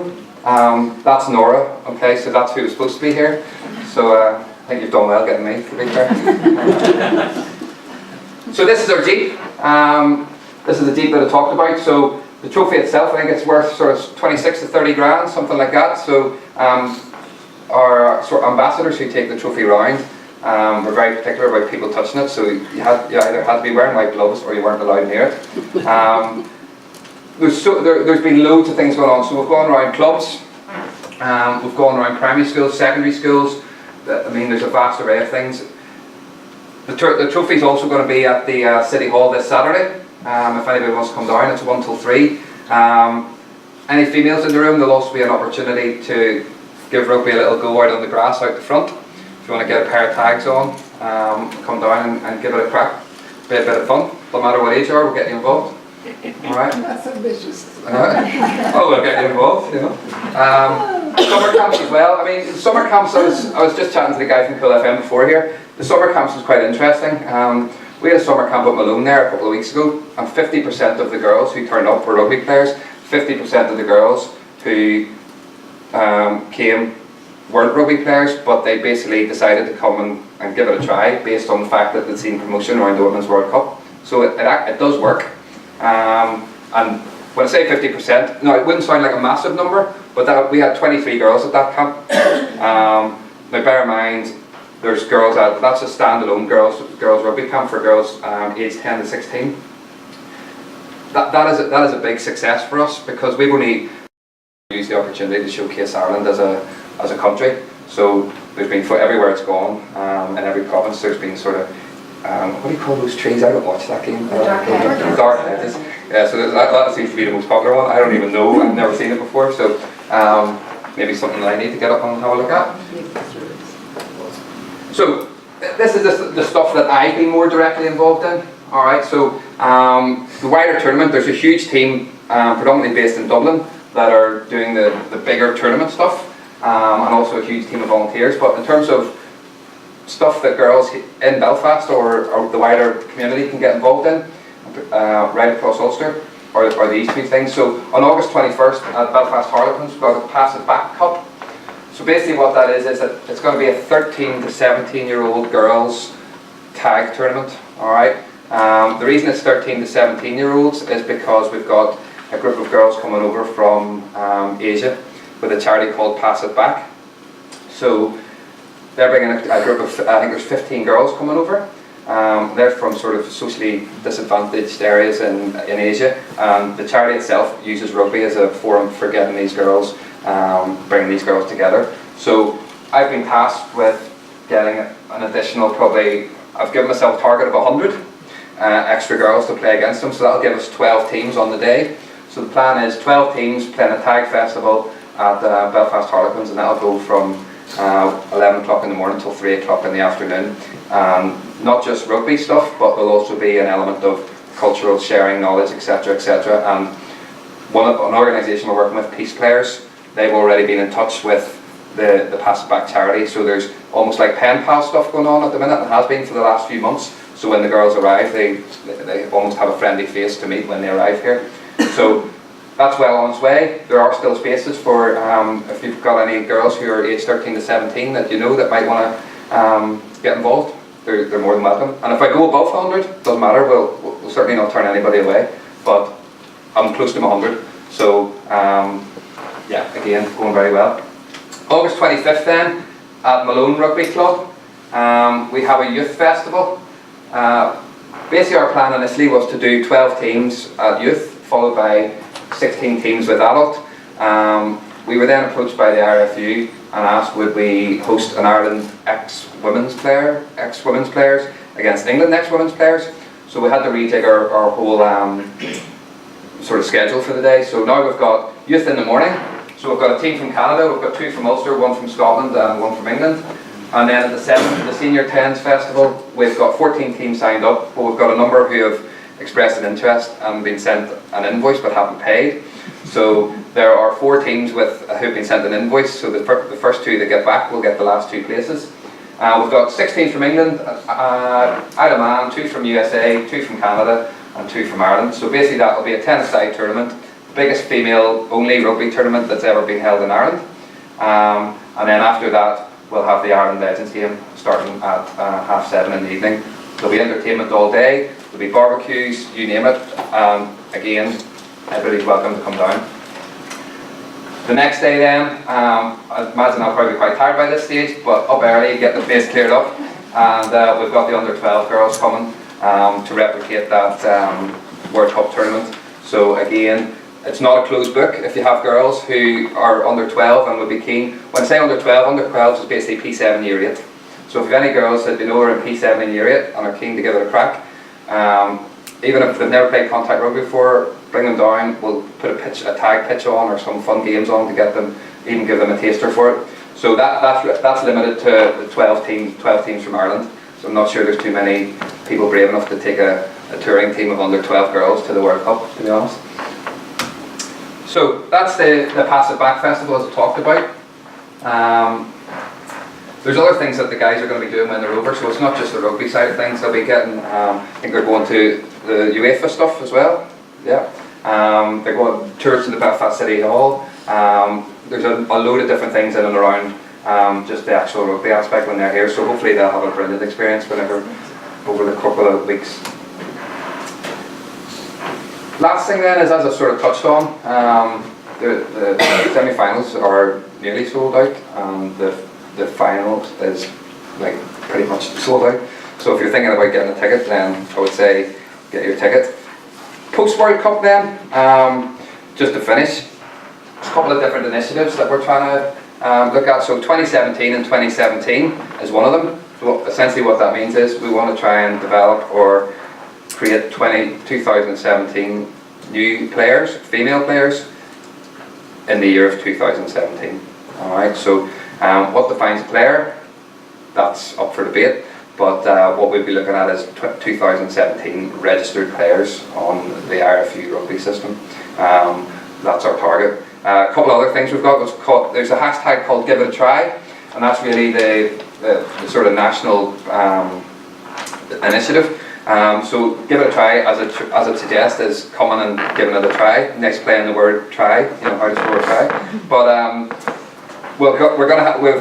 that's Nora. Okay, so that's who was supposed to be here. So I think you've done well getting me, to be fair. So this is our Jeep. This is the Jeep that I talked about. So the trophy itself, I think it's worth sort of 26 to 30 grand, something like that. So our sort of ambassadors who take the trophy round were very particular about people touching it. So you either had to be wearing white gloves or you weren't allowed near it. There's been loads of things going on. So we've gone around clubs, we've gone around primary schools, secondary schools. I mean, there's a vast array of things. The trophy's also going to be at the City Hall this Saturday. If anybody wants to come down, it's 1 till 3. Any females in the room, there'll also be an opportunity to give rugby a little go out on the grass out the front. If you want to get a pair of tags on, come down and give it a crack. Be a bit of fun. No matter what age you are, we'll get you involved. Alright? That's ambitious. Oh, we'll get you involved, you know. Summer camps as well. I mean, summer camps, I was just chatting to the guy from Cool FM before here. The summer camps was quite interesting. We had a summer camp at Malone there a couple of weeks ago, and 50% of the girls who turned up were rugby players. 50% of the girls who came weren't rugby players, but they basically decided to come and give it a try based on the fact that they'd seen promotion around the Women's World Cup. So it does work. And when I say 50%, no, it wouldn't sound like a massive number, but we had 23 girls at that camp. Now bear in mind, there's girls that's a standalone girls rugby camp for girls aged 10 to 16. That is a big success for us because we've only used the opportunity to showcase Ireland as a country. So there's been, for everywhere it's gone, in every province there's been sort of what do you call those trees? I don't watch that game. Dark hedges. Yeah, so that seems to be the most popular one. I don't even know. I've never seen it before. So maybe something that I need to get up and have a look at. So this is the stuff that I've been more directly involved in. All right. So the wider tournament, there's a huge team, predominantly based in Dublin, that are doing the bigger tournament stuff, and also a huge team of volunteers. But in terms of stuff that girls in Belfast or the wider community can get involved in, right across Ulster, are these two things. So on August 21st at Belfast Harlequins, we've got a Pass It Back Cup. So basically what that is that it's going to be a 13 to 17-year-old girls tag tournament. All right. The reason it's 13 to 17-year-olds is because we've got a group of girls coming over from Asia with a charity called Pass It Back. So they're bringing a group of, I think there's 15 girls coming over. They're from sort of socially disadvantaged areas in Asia. The charity itself uses rugby as a forum for getting these girls, bringing these girls together. So I've been tasked with getting an additional, probably, I've given myself a target of 100 extra girls to play against them, so that'll give us 12 teams on the day. So the plan is 12 teams playing a tag festival at Belfast Harlequins, and that'll go from 11 o'clock in the morning till 3 o'clock in the afternoon. Not just rugby stuff, but there'll also be an element of cultural sharing, knowledge, etc, etc. And an organisation we're working with, Peace Players, they've already been in touch with the Pass It Back charity, so there's almost like pen pal stuff going on at the minute, and has been for the last few months. So when the girls arrive, they almost have a friendly face to meet when they arrive here. So that's well on its way. There are still spaces for, if you've got any girls who are aged 13 to 17 that you know that might want to get involved, they're more than welcome. And if I go above 100, doesn't matter, we'll certainly not turn anybody away, but I'm close to 100, so yeah, again, going very well. August 25th then, at Malone Rugby Club, we have a youth festival. Basically our plan initially was to do 12 teams at youth, followed by 16 teams with adult. We were then approached by the IRFU and asked would we host an Ireland ex-women's players against England ex-women's players. So we had to rejig our whole sort of schedule for the day. So now we've got youth in the morning. So we've got a team from Canada, we've got 2 from Ulster, 1 from Scotland and 1 from England. And then at the 7th, the Senior 10s Festival, we've got 14 teams signed up, but we've got a number who have expressed an interest and been sent an invoice but haven't paid. So there are 4 teams who've been sent an invoice, so the first 2 that get back will get the last 2 places. We've got 6 teams from England, Isle of Man, 2 from USA, 2 from Canada and 2 from Ireland. So basically that will be a 10-a-side tournament, the biggest female-only rugby tournament that's ever been held in Ireland. And then after that we'll have the Ireland Legends game starting at 7:30 in the evening. There'll be entertainment all day, there'll be barbecues, you name it. Again, everybody's welcome to come down. The next day then, I imagine I'll probably be quite tired by this stage, but up early, get the place cleared up, and we've got the under 12 girls coming to replicate that World Cup tournament. So again, it's not a closed book. If you have girls who are under 12 and would be keen, when I say under 12 is basically P7 year 8. So if you have any girls that you know are in P7 in year 8 and are keen to give it a crack, even if they've never played contact rugby before, bring them down, we'll put a tag pitch on or some fun games on to get them, even give them a taster for it. So that's limited to the 12 teams from Ireland. So I'm not sure there's too many people brave enough to take a touring team of under 12 girls to the World Cup, to be honest. So that's the Pass It Back Festival as I talked about. There's other things that the guys are going to be doing when they're over, so it's not just the rugby side of things. They'll be getting, I think they're going to the Uefa stuff as well. Yeah. They're going tours to the Belfast City Hall. There's a load of different things in and around just the actual rugby aspect when they're here, so hopefully they'll have a brilliant experience whenever over the couple of weeks. Last thing then is, as I sort of touched on, the semi-finals are nearly sold out, and the finals is like pretty much sold out. So if you're thinking about getting a ticket, then I would say get your ticket. Post World Cup then, just to finish, a couple of different initiatives that we're trying to look at. So 2017 and 2017 is one of them. So essentially what that means is we want to try and develop or create 2017 new players, female players, in the year of 2017. Alright, so what defines a player? That's up for debate, but what we'll be looking at is 2017 registered players on the IRFU rugby system. That's our target. A couple of other things we've got, there's a hashtag called Give It a Try, and that's really the sort of national initiative. So Give It a Try, as it suggests, is coming and giving it a try. Next playing the word try, you know how to spell try. But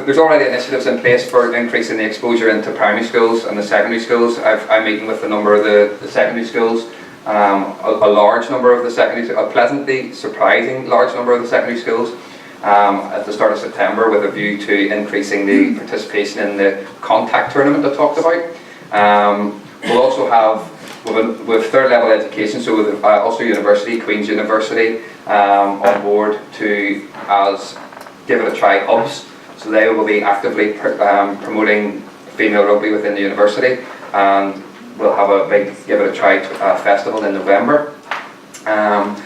there's already initiatives in place for increasing the exposure into primary schools and the secondary schools. I'm meeting with a number of the secondary schools, a large number of the secondary, a pleasantly surprising large number of the secondary schools at the start of September, with a view to increasing the participation in the contact tournament I talked about. We'll also have, with third level education, so with Ulster University, Queen's University, on board as Give It a Try hubs. So they will be actively promoting female rugby within the university, and we'll have a big Give It a Try festival in November. I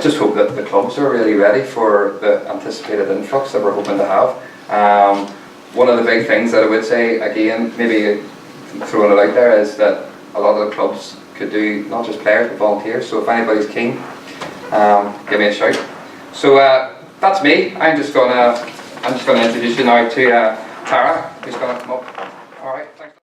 just hope that the clubs are really ready for the anticipated influx that we're hoping to have. One of the big things that I would say, again, maybe throwing it out there, is that a lot of the clubs could do not just players but volunteers. So if anybody's keen, give me a shout. So that's me. I'm just gonna introduce you now to Tara, who's gonna come up. All right, thanks.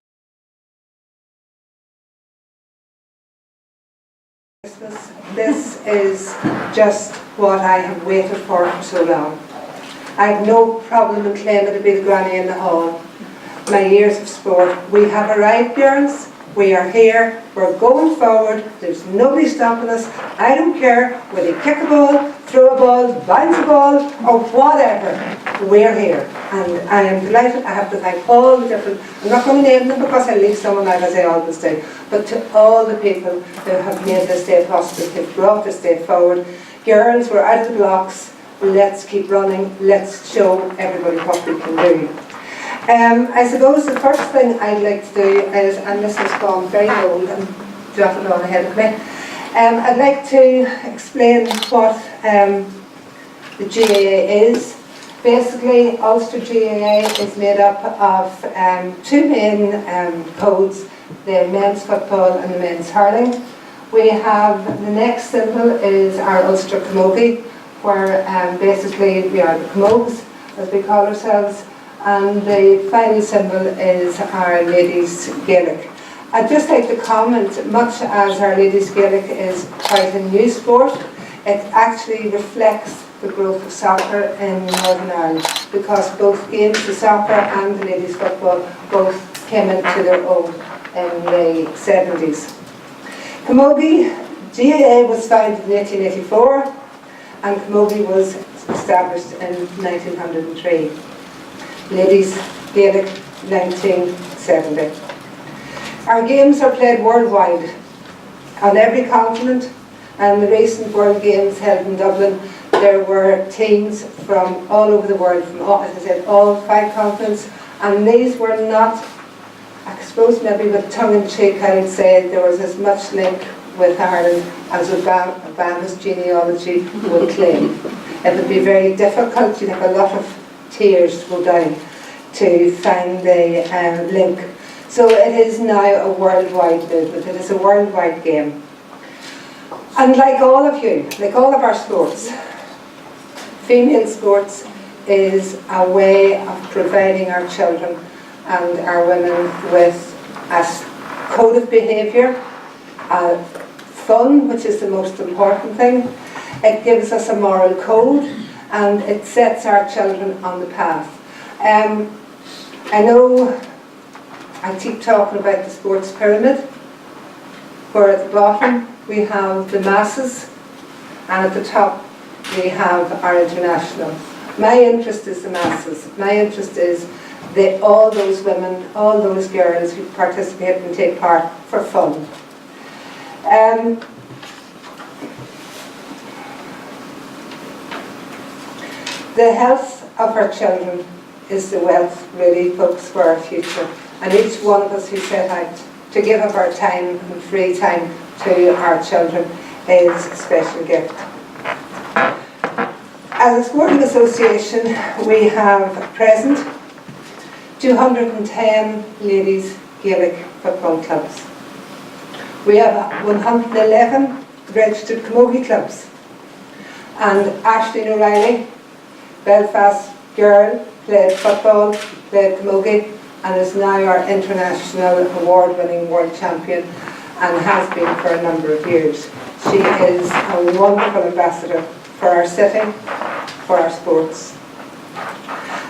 This is just what I have waited for so long. I have no problem in claiming to be the granny in the hall. My years of sport. We have arrived, girls. We are here. We're going forward. There's nobody stopping us. I don't care whether you kick a ball, throw a ball, bounce a ball, or whatever. We're here. And I am delighted. I have to thank all the different, I'm not going to name them because I leave someone out as I always do, but to all the people who have made this day possible, who've brought this day forward. Girls, we're out of the blocks. Let's keep running. Let's show everybody what we can do. I suppose the first thing I'd like to do is, and this has gone very old and dropping on ahead of me, I'd like to explain what the GAA is. Basically, Ulster GAA is made up of two main codes, the men's football and the men's hurling. We have, the next symbol is our Ulster Camogie, where basically we are the Camogues, as we call ourselves, and the final symbol is our ladies Gaelic. I'd just like to comment, much as our ladies Gaelic is quite a new sport, it actually reflects the growth of soccer in Northern Ireland, because both games, the soccer and the ladies football, both came into their own in the 70s. Camogie, GAA was founded in 1884 and Camogie was established in 1903. Ladies Gaelic 1970. Our games are played worldwide on every continent, and the recent World Games held in Dublin, there were teams from all over the world, from all, as I said, all 5 continents, and these were not, I suppose maybe with tongue-in-cheek I would say there was as much link with Ireland as Obama's genealogy would claim. It would be very difficult, you'd have a lot of tears to go down to find the link. So it is now a worldwide movement, it is a worldwide game. And like all of you, like all of our sports, female sports is a way of providing our children and our women with a code of behaviour, fun, which is the most important thing. It gives us a moral code and it sets our children on the path. I know I keep talking about the sports pyramid, where at the bottom we have the masses and at the top we have our international. My interest is the masses. My interest is all those women, all those girls who participate and take part for fun. The health of our children is the wealth, really, folks, for our future. And each one of us who set out to give up our time and free time to our children is a special gift. As a sporting association, we have at present 210 ladies Gaelic football clubs. We have 111 registered Camogie clubs. And Aisling O'Reilly, Belfast girl, played football, played Camogie, and is now our international award-winning world champion and has been for a number of years. She is a wonderful ambassador for our city, for our sports.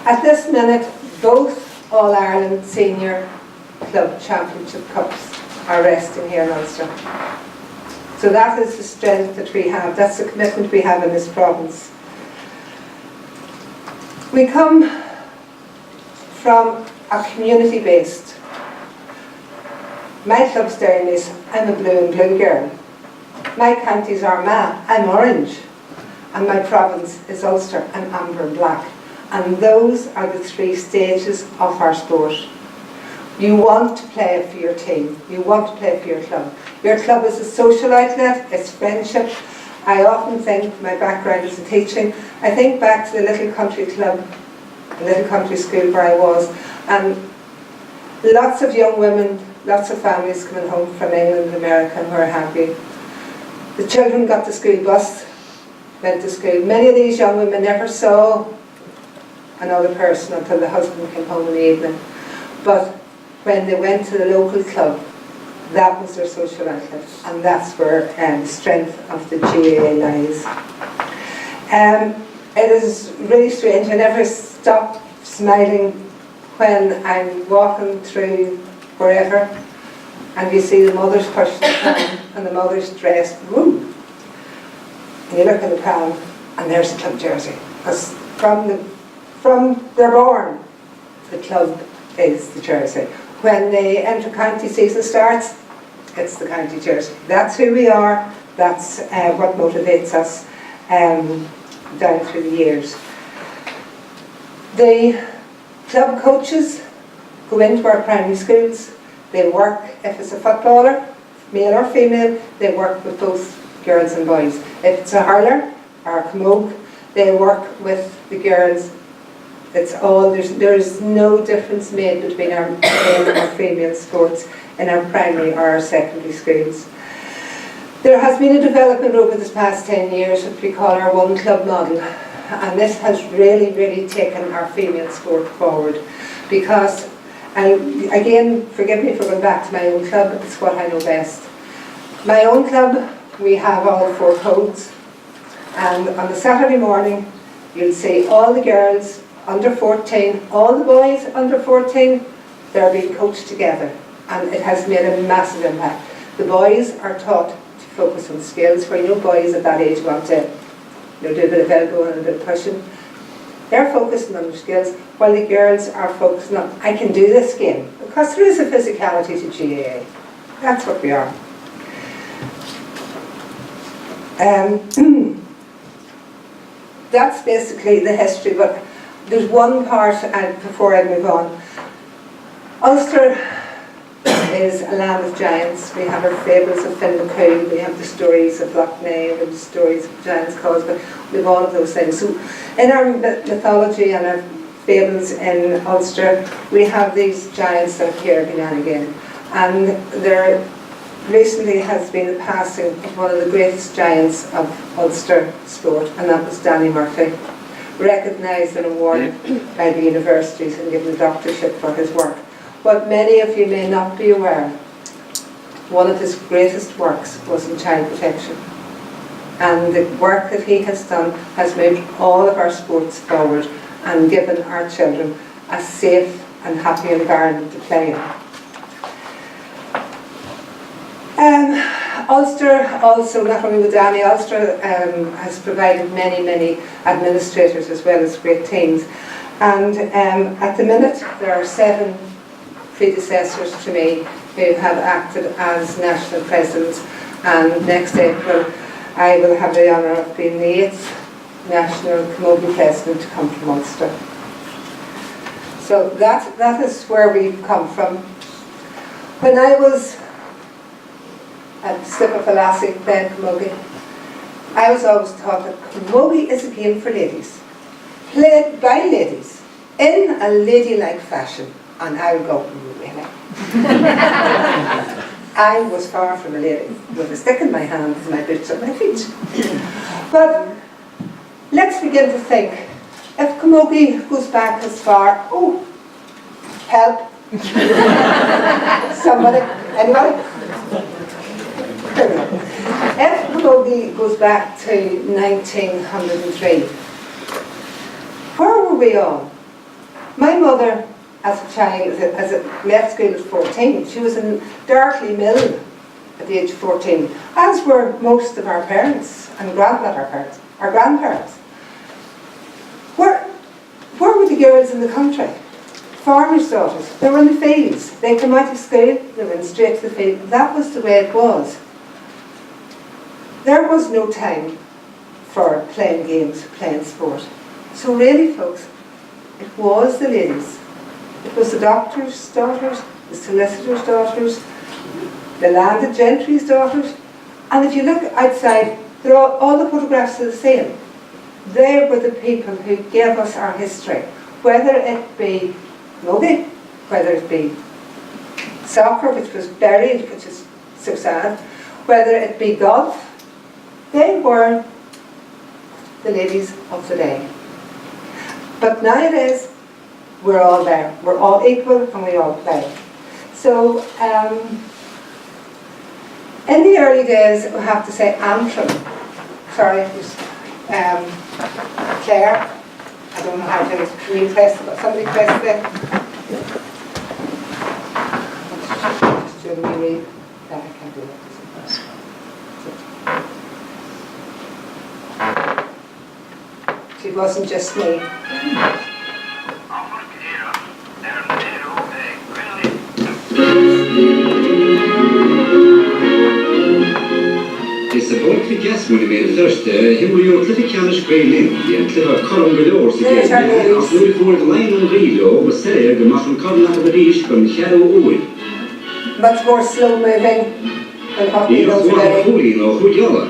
At this minute, both All-Ireland Senior Club Championship Cups are resting here in Ulster. So that is the strength that we have, that's the commitment we have in this province. We come from a community-based My club's down is I'm a blue and blue girl. My county's Armagh, I'm orange. And my province is Ulster, I'm amber and black. And those are the 3 stages of our sport. You want to play for your team. You want to play for your club. Your club is a social outlet, it's friendship. I often think, my background is in teaching, I think back to the little country club, the little country school where I was, and lots of young women, lots of families coming home from England and America and where have you. The children got the school bus, went to school. Many of these young women never saw another person until the husband came home in the evening. But when they went to the local club, that was their social outlet, and that's where the strength of the GAA lies. It is really strange. I never stop smiling when I'm walking through wherever and you see the mothers pushing the pram and the mothers dressed, woo! And you look in the pram and there's a club jersey. Because from they're born, the club is the jersey. When the inter-county season starts, it's the county jersey. That's who we are, that's what motivates us down through the years. The club coaches go into our primary schools. They work, if it's a footballer, male or female, they work with both girls and boys. If it's a hurler or a camogue, they work with the girls. It's all, there's no difference made between our male or female sports in our primary or our secondary schools. There has been a development over this past 10 years which we call our one club model, and this has really, really taken our female sport forward because, and again, forgive me for going back to my own club, it's what I know best. My own club, we have all 4 codes, and on the Saturday morning you'll see all the girls under 14, all the boys under 14, they're being coached together, and it has made a massive impact. The boys are taught to focus on skills, where boys at that age want to do a bit of elbow and a bit of pushing. They're focusing on their skills, while the girls are focusing on, I can do this game, because there is a physicality to GAA. That's what we are. That's basically the history, but there's one part, and before I move on. Ulster is a land of giants. We have our fables of Finn McCool, we have the stories of Loch Ness, we have the stories of Giants Causeway, we have all of those things. So in our mythology and our fables in Ulster, we have these giants that appear every now and again. And there recently has been the passing of one of the greatest giants of Ulster sport, and that was Danny Murphy, recognised and awarded by the universities and given a doctorship for his work. But many of you may not be aware, one of his greatest works was in child protection. And the work that he has done has moved all of our sports forward and given our children a safe and happy environment to play in. Ulster also, not only with Danny, Ulster has provided many, many administrators as well as great teams. And at the minute there are 7 predecessors to me who have acted as national presidents, and next April I will have the honour of being the 8th national camogie president to come from Ulster. So that is where we've come from. When I was at Slip of a Lassie playing camogie, I was always taught that camogie is a game for ladies, played by ladies, in a ladylike fashion. And I would go, really? I was far from a lady, with a stick in my hand and my boots at my feet. But let's begin to think, if camogie goes back as far, oh, help. Somebody, anybody? If camogie goes back to 1903, where were we all? My mother, as a child, as it left school at 14, she was in Darkley Mill at the age of 14, as were most of our parents, and our grandparents. Where were the girls in the country? farmers' daughters, they were in the fields. They came out of school, they went straight to the field. That was the way it was. There was no time for playing games, playing sport. So really, folks, it was the ladies. It was the doctors' daughters, the solicitors' daughters, the landed gentry's daughters. And if you look outside, they're all the photographs are the same. They were the people who gave us our history, whether it be rugby, whether it be soccer, which was buried, which is so sad, whether it be golf. They were the ladies of the day. But nowadays, we're all there. We're all equal and we all play. So, in the early days, we have to say Antrim. Sorry, Claire. I don't know how to can you press it, but somebody press it. Just do me read. No, I can't do it. It wasn't just me. Is a boat with gas money made first, him will you click cameras grain in, the clever column below, so that as we for the line on radio was said the muscle column at the dish from shadow away. Much more slow moving than what we know today. Or Hujala.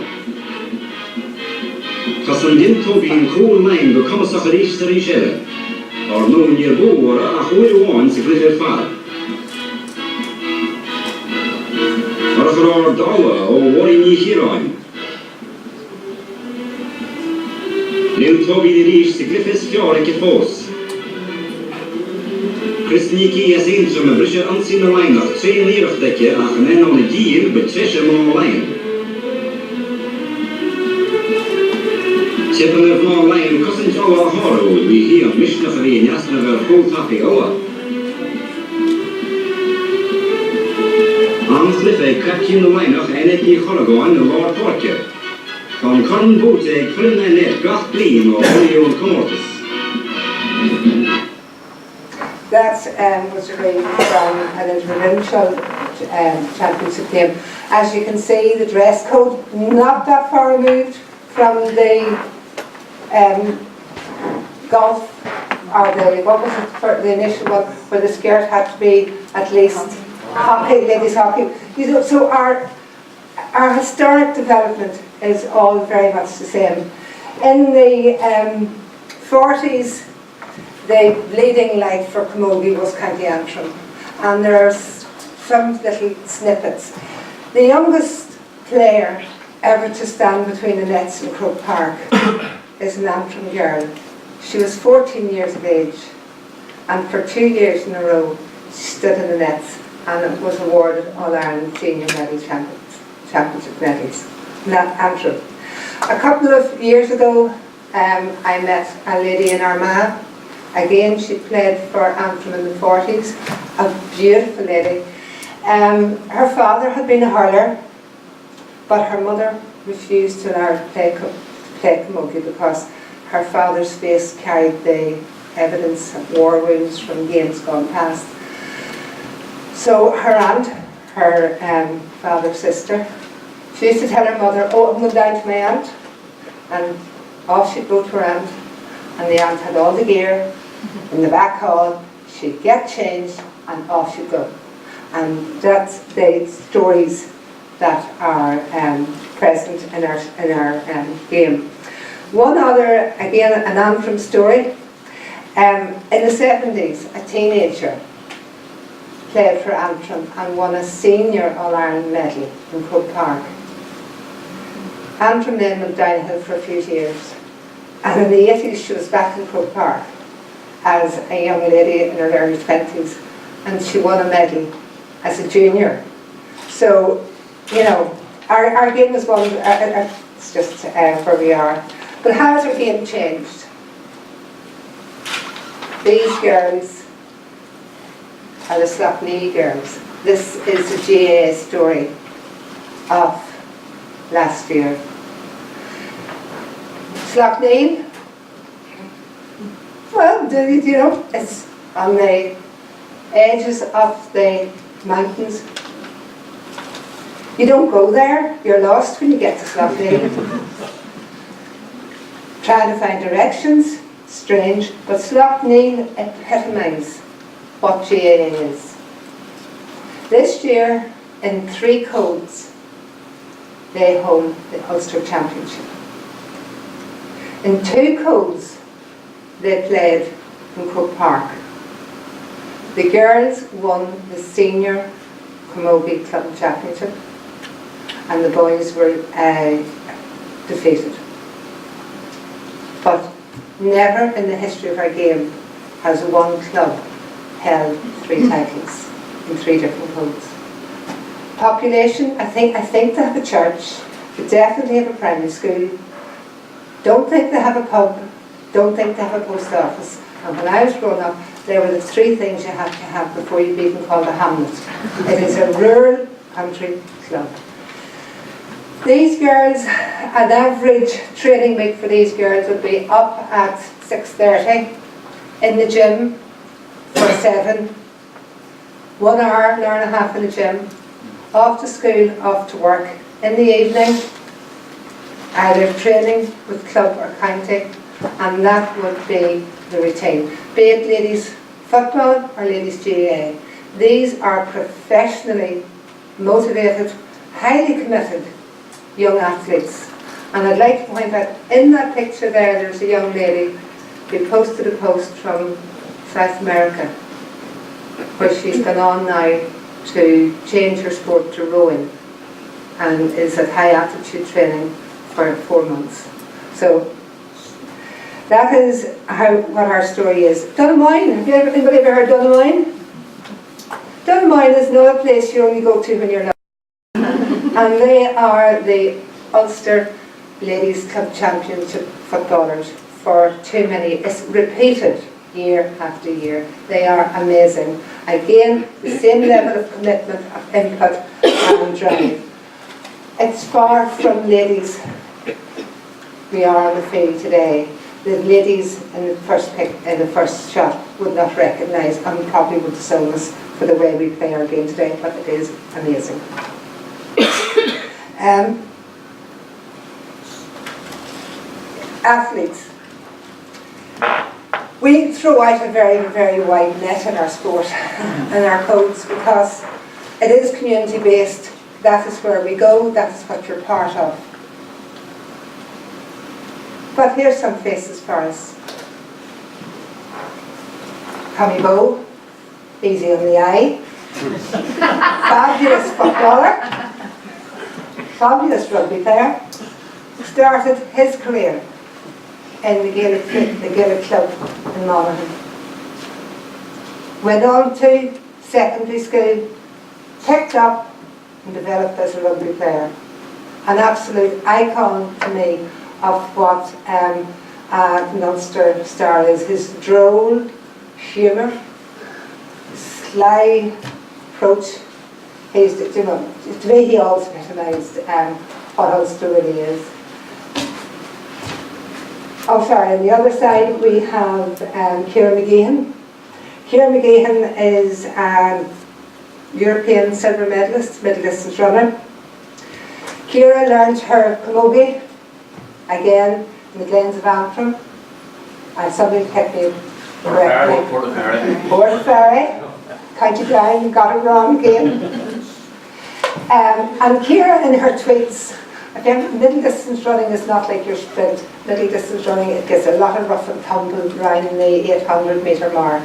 Because when Jim Toby in cool mind becomes a Harish Sarishella, or no near Bo or a holy one, secret far. Or a dollar or what in ye here on. Jim Toby the Rish, the Griffiths Fjord, Foss. Christniki as interim a Brisha unseen a line of 2 near of the care, and then on a deal, but treasure more line. Chippen of more line, cousin Joe Horror would be here, missionary and Yasna of whole happy hour. On Cliffy, catching the line of Anety Horrigon and Lord Torture. From Corn Boot, a Flynn and Net, Goth Gleam, or Olio and Commodus. That was really from an interprovincial championship game. As you can see, the dress code not that far removed from the golf, or the, what was it, for the initial one, where the skirt had to be at least hockey, ladies hockey. You know, so our historic development is all very much the same. In the 40s, the leading light for camogie was County Antrim, and there's some little snippets. The youngest player ever to stand between the nets in Croke Park is an Antrim girl. She was 14 years of age, and for 2 years in a row she stood in the nets and was awarded All-Ireland Senior Medal Championship medals. Antrim. A couple of years ago I met a lady in Armagh. Again, she played for Antrim in the 40s, a beautiful lady. Her father had been a hurler, but her mother refused to allow her to play camogie because her father's face carried the evidence of war wounds from games gone past. So her aunt, her father's sister, she used to tell her mother, oh, I'm going down to my aunt, and off she'd go to her aunt, and the aunt had all the gear in the back hall. She'd get changed and off she'd go. And that's the stories that are present in our game. One other, again, an Antrim story. In the 70s, a teenager played for Antrim and won a senior All-Ireland medal in Croke Park. Antrim then went downhill for a few years, and in the 80s she was back in Croke Park as a young lady in her early 20s, and she won a medal as a junior. So, you know, our game is one, it's just where we are. But how has our game changed? These girls are the Slaughtneil girls. This is the GAA story of last year. Slaughtneil, well, you know, it's on the edges of the mountains. You don't go there, you're lost when you get to Sloughnane. Trying to find directions, strange, but Sloughnane epitomises what GAA is. This year, in 3 codes, they hold the Ulster Championship. In 2 codes, they played in Croke Park. The girls won the Senior Camogie Club Championship and the boys were defeated. But never in the history of our game has one club held 3 titles in 3 different codes. Population, I think they have a church, they definitely have a primary school, don't think they have a pub, don't think they have a post office. And when I was growing up, there were the 3 things you had to have before you'd be even called a hamlet. It is a rural country club. These girls, an average training week for these girls would be up at 6:30 in the gym for 7, 1 hour, an hour and a half in the gym, off to school, off to work. In the evening, either training with club or county, and that would be the routine. Be it ladies football or ladies GAA. These are professionally motivated, highly committed young athletes. And I'd like to point out, in that picture there's a young lady who posted a post from South America, where she's gone on now to change her sport to rowing and is at high altitude training for 4 months. So that is what our story is. Donamoyne, have anybody ever heard of Donamoyne? Donamoyne is not a place you only go to when you're not. And they are the Ulster Ladies Club Championship footballers for too many. It's repeated year after year. They are amazing. Again, the same level of commitment, of input and drive. It's far from ladies we are on the field today. The ladies in the first pick, in the first shot, would not recognise and probably would disown us for the way we play our game today, but it is amazing. Athletes. We throw out a very, very wide net in our sport and our codes because it is community based. That is where we go, that is what you're part of. But here's some faces for us. Tommy Bowe, easy on the eye. Fabulous footballer. Fabulous rugby player. Started his career in the Gaelic club in Monaghan. Went on to secondary school, picked up and developed as a rugby player. An absolute icon to me of what an Ulster star is. His droll humour, sly approach. To me he also epitomised what Ulster really is. Oh sorry, on the other side we have Ciara McGeehan. Ciara McGeehan is a European silver medalist, middle distance runner. Ciara learned her camogie, again in the Glens of Antrim. And somebody kept me correctly. Portaferry. County Down, got it wrong again. And Ciara in her tweets, again, middle distance running is not like your sprint. Middle distance running, it gets a lot of rough and tumble around the 800 metre mark.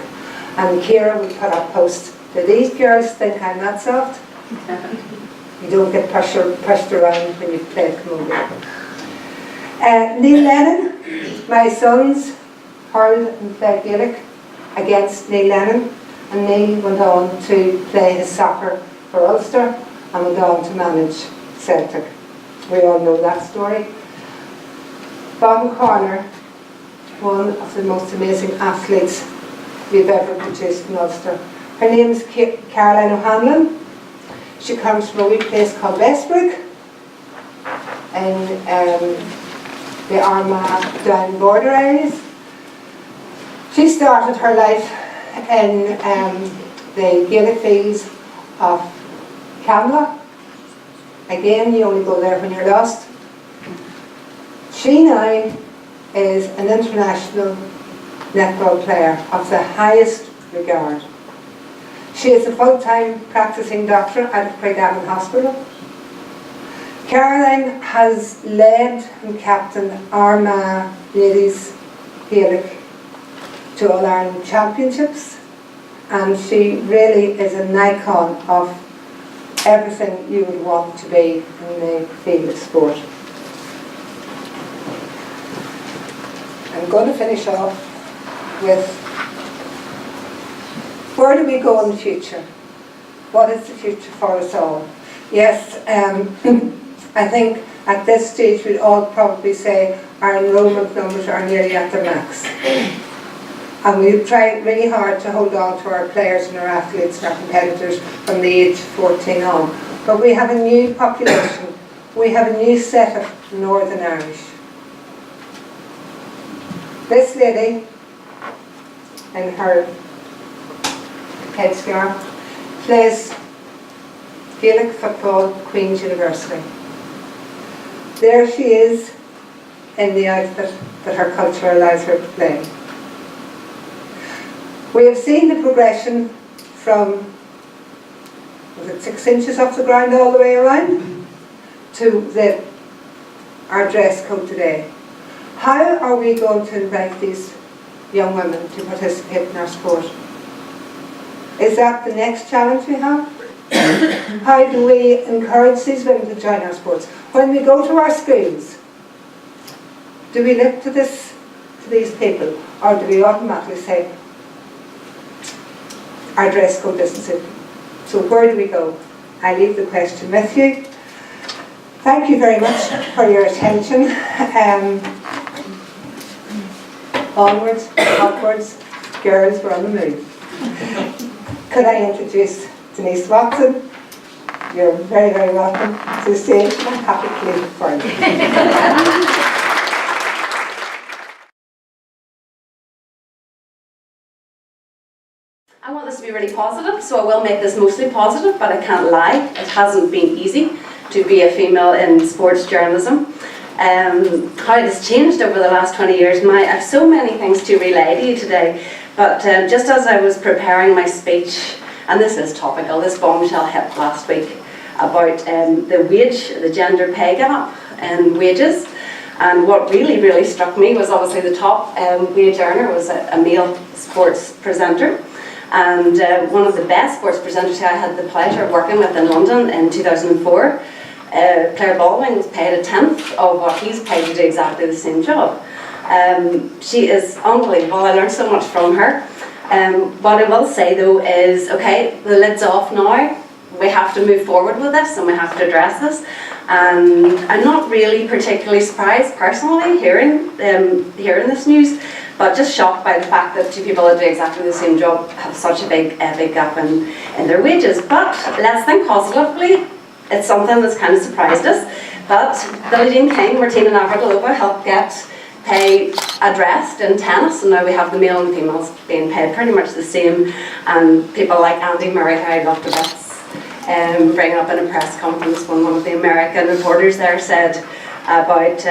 And Ciara would put up posts. Do these girls think I'm that soft? You don't get pushed around when you play camogie. Neil Lennon, my sons hurled and played Gaelic against Neil Lennon. And Neil went on to play his soccer for Ulster and went on to manage Celtic. We all know that story. Bottom corner, one of the most amazing athletes we've ever produced in Ulster. Her name is Kip Carolyn Hanlon. She comes from a wee place called Westbrook in the Armagh Down border areas. She started her life in the Gaelic fields of Camla. Again, you only go there when you're lost. She now is an international netball player of the highest regard. She is a full-time practicing doctor out of Craigavon Hospital. Caroline has led and captained Armagh Ladies Gaelic to All-Ireland Championships, and she really is an icon of everything you would want to be in the field of sport. I'm going to finish off with, where do we go in the future? What is the future for us all? Yes, I think at this stage we'd all probably say our enrolment numbers are nearly at their max. And we've tried really hard to hold on to our players and our athletes and our competitors from the age of 14 on. But we have a new population. We have a new set of Northern Irish. This lady, in her headscarf, plays Gaelic football at Queen's University. There she is in the outfit that her culture allows her to play. We have seen the progression from, was it 6 inches off the ground all the way around, to our dress code today. How are we going to invite these young women to participate in our sport? Is that the next challenge we have? How do we encourage these women to join our sports? When we go to our schools, do we look to these people, or do we automatically say, our dress code doesn't suit them? So where do we go? I leave the question with you. Thank you very much for your attention. Onwards, upwards, girls, we're on the move. Could I introduce Denise Watson? You're very, very welcome to the stage. I'm happy to leave it for you. I want this to be really positive, so I will make this mostly positive, but I can't lie, it hasn't been easy to be a female in sports journalism. How it has changed over the last 20 years. I have so many things to relay to you today, but just as I was preparing my speech, and this is topical, this bombshell hit last week about the gender pay gap in wages, and what really struck me was obviously the top wage earner was a male sports presenter. And one of the best sports presenters I had the pleasure of working with in London in 2004, Claire Baldwin, was paid 1/10 of what he's paid to do exactly the same job. She is unbelievable. I learned so much from her. What I will say though is, okay, the lid's off now. We have to move forward with this and we have to address this. And I'm not really particularly surprised personally hearing this news, but just shocked by the fact that two people that do exactly the same job have such a big gap in their wages. But let's think positively. It's something that's kind of surprised us. But Billie Jean King, Martina Navratilova helped get pay addressed in tennis, and now we have the male and females being paid pretty much the same. And people like Andy Murray, I love to bits, bring up in a press conference when one of the American reporters there said about,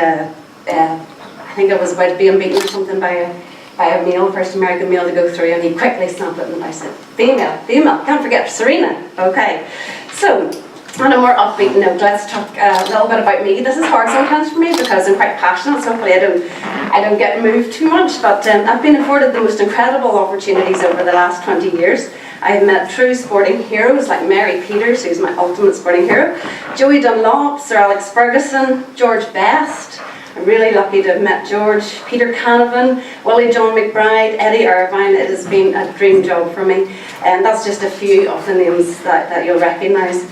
I think it was about being beaten or something by a male, first American male to go through, and he quickly snapped it and I said, female, can't forget Serena. Okay, so on a more upbeat note, let's talk a little bit about me. This is hard sometimes for me because I'm quite passionate, so hopefully I don't get moved too much, but I've been afforded the most incredible opportunities over the last 20 years. I've met true sporting heroes like Mary Peters, who's my ultimate sporting hero, Joey Dunlop, Sir Alex Ferguson, George Best. I'm really lucky to have met George, Peter Canavan, Willie John McBride, Eddie Irvine. It has been a dream job for me, and that's just a few of the names that you'll recognise.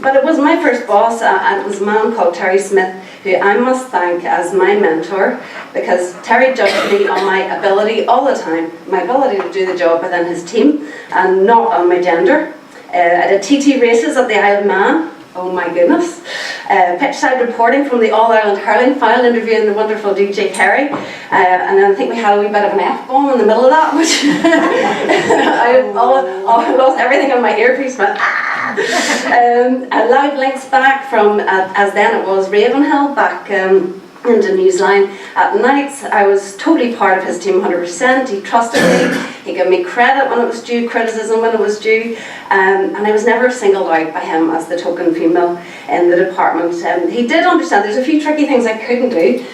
But it was my first boss, and it was a man called Terry Smith, who I must thank as my mentor, because Terry judged me on my ability all the time, my ability to do the job within his team, and not on my gender. I did TT races at the Isle of Man, Oh my goodness. Pitchside reporting from the All-Ireland Hurling final, interviewing the wonderful DJ Kerry. And then I think we had a wee bit of an F-bomb in the middle of that, which I lost everything on my earpiece, but loud links back from, as then it was, Ravenhill, back into Newsline at nights. I was totally part of his team, 100%. He trusted me. He gave me credit when it was due, criticism when it was due, and I was never singled out by him as the token female in the department. He did understand there's a few tricky things I couldn't do,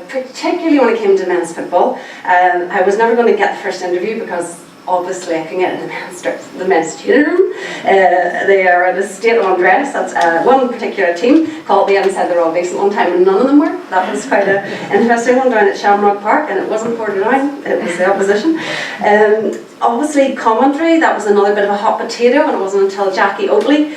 particularly when it came to men's football. I was never going to get the first interview because obviously I can get in the men's changing room. They are at a state of undress. That's one particular team called the Inside they're all decent one time and none of them were. That was quite an interesting one down at Shamrock Park, and it wasn't Portadown, it was the opposition. Obviously commentary, that was another bit of a hot potato, and it wasn't until Jackie Oatley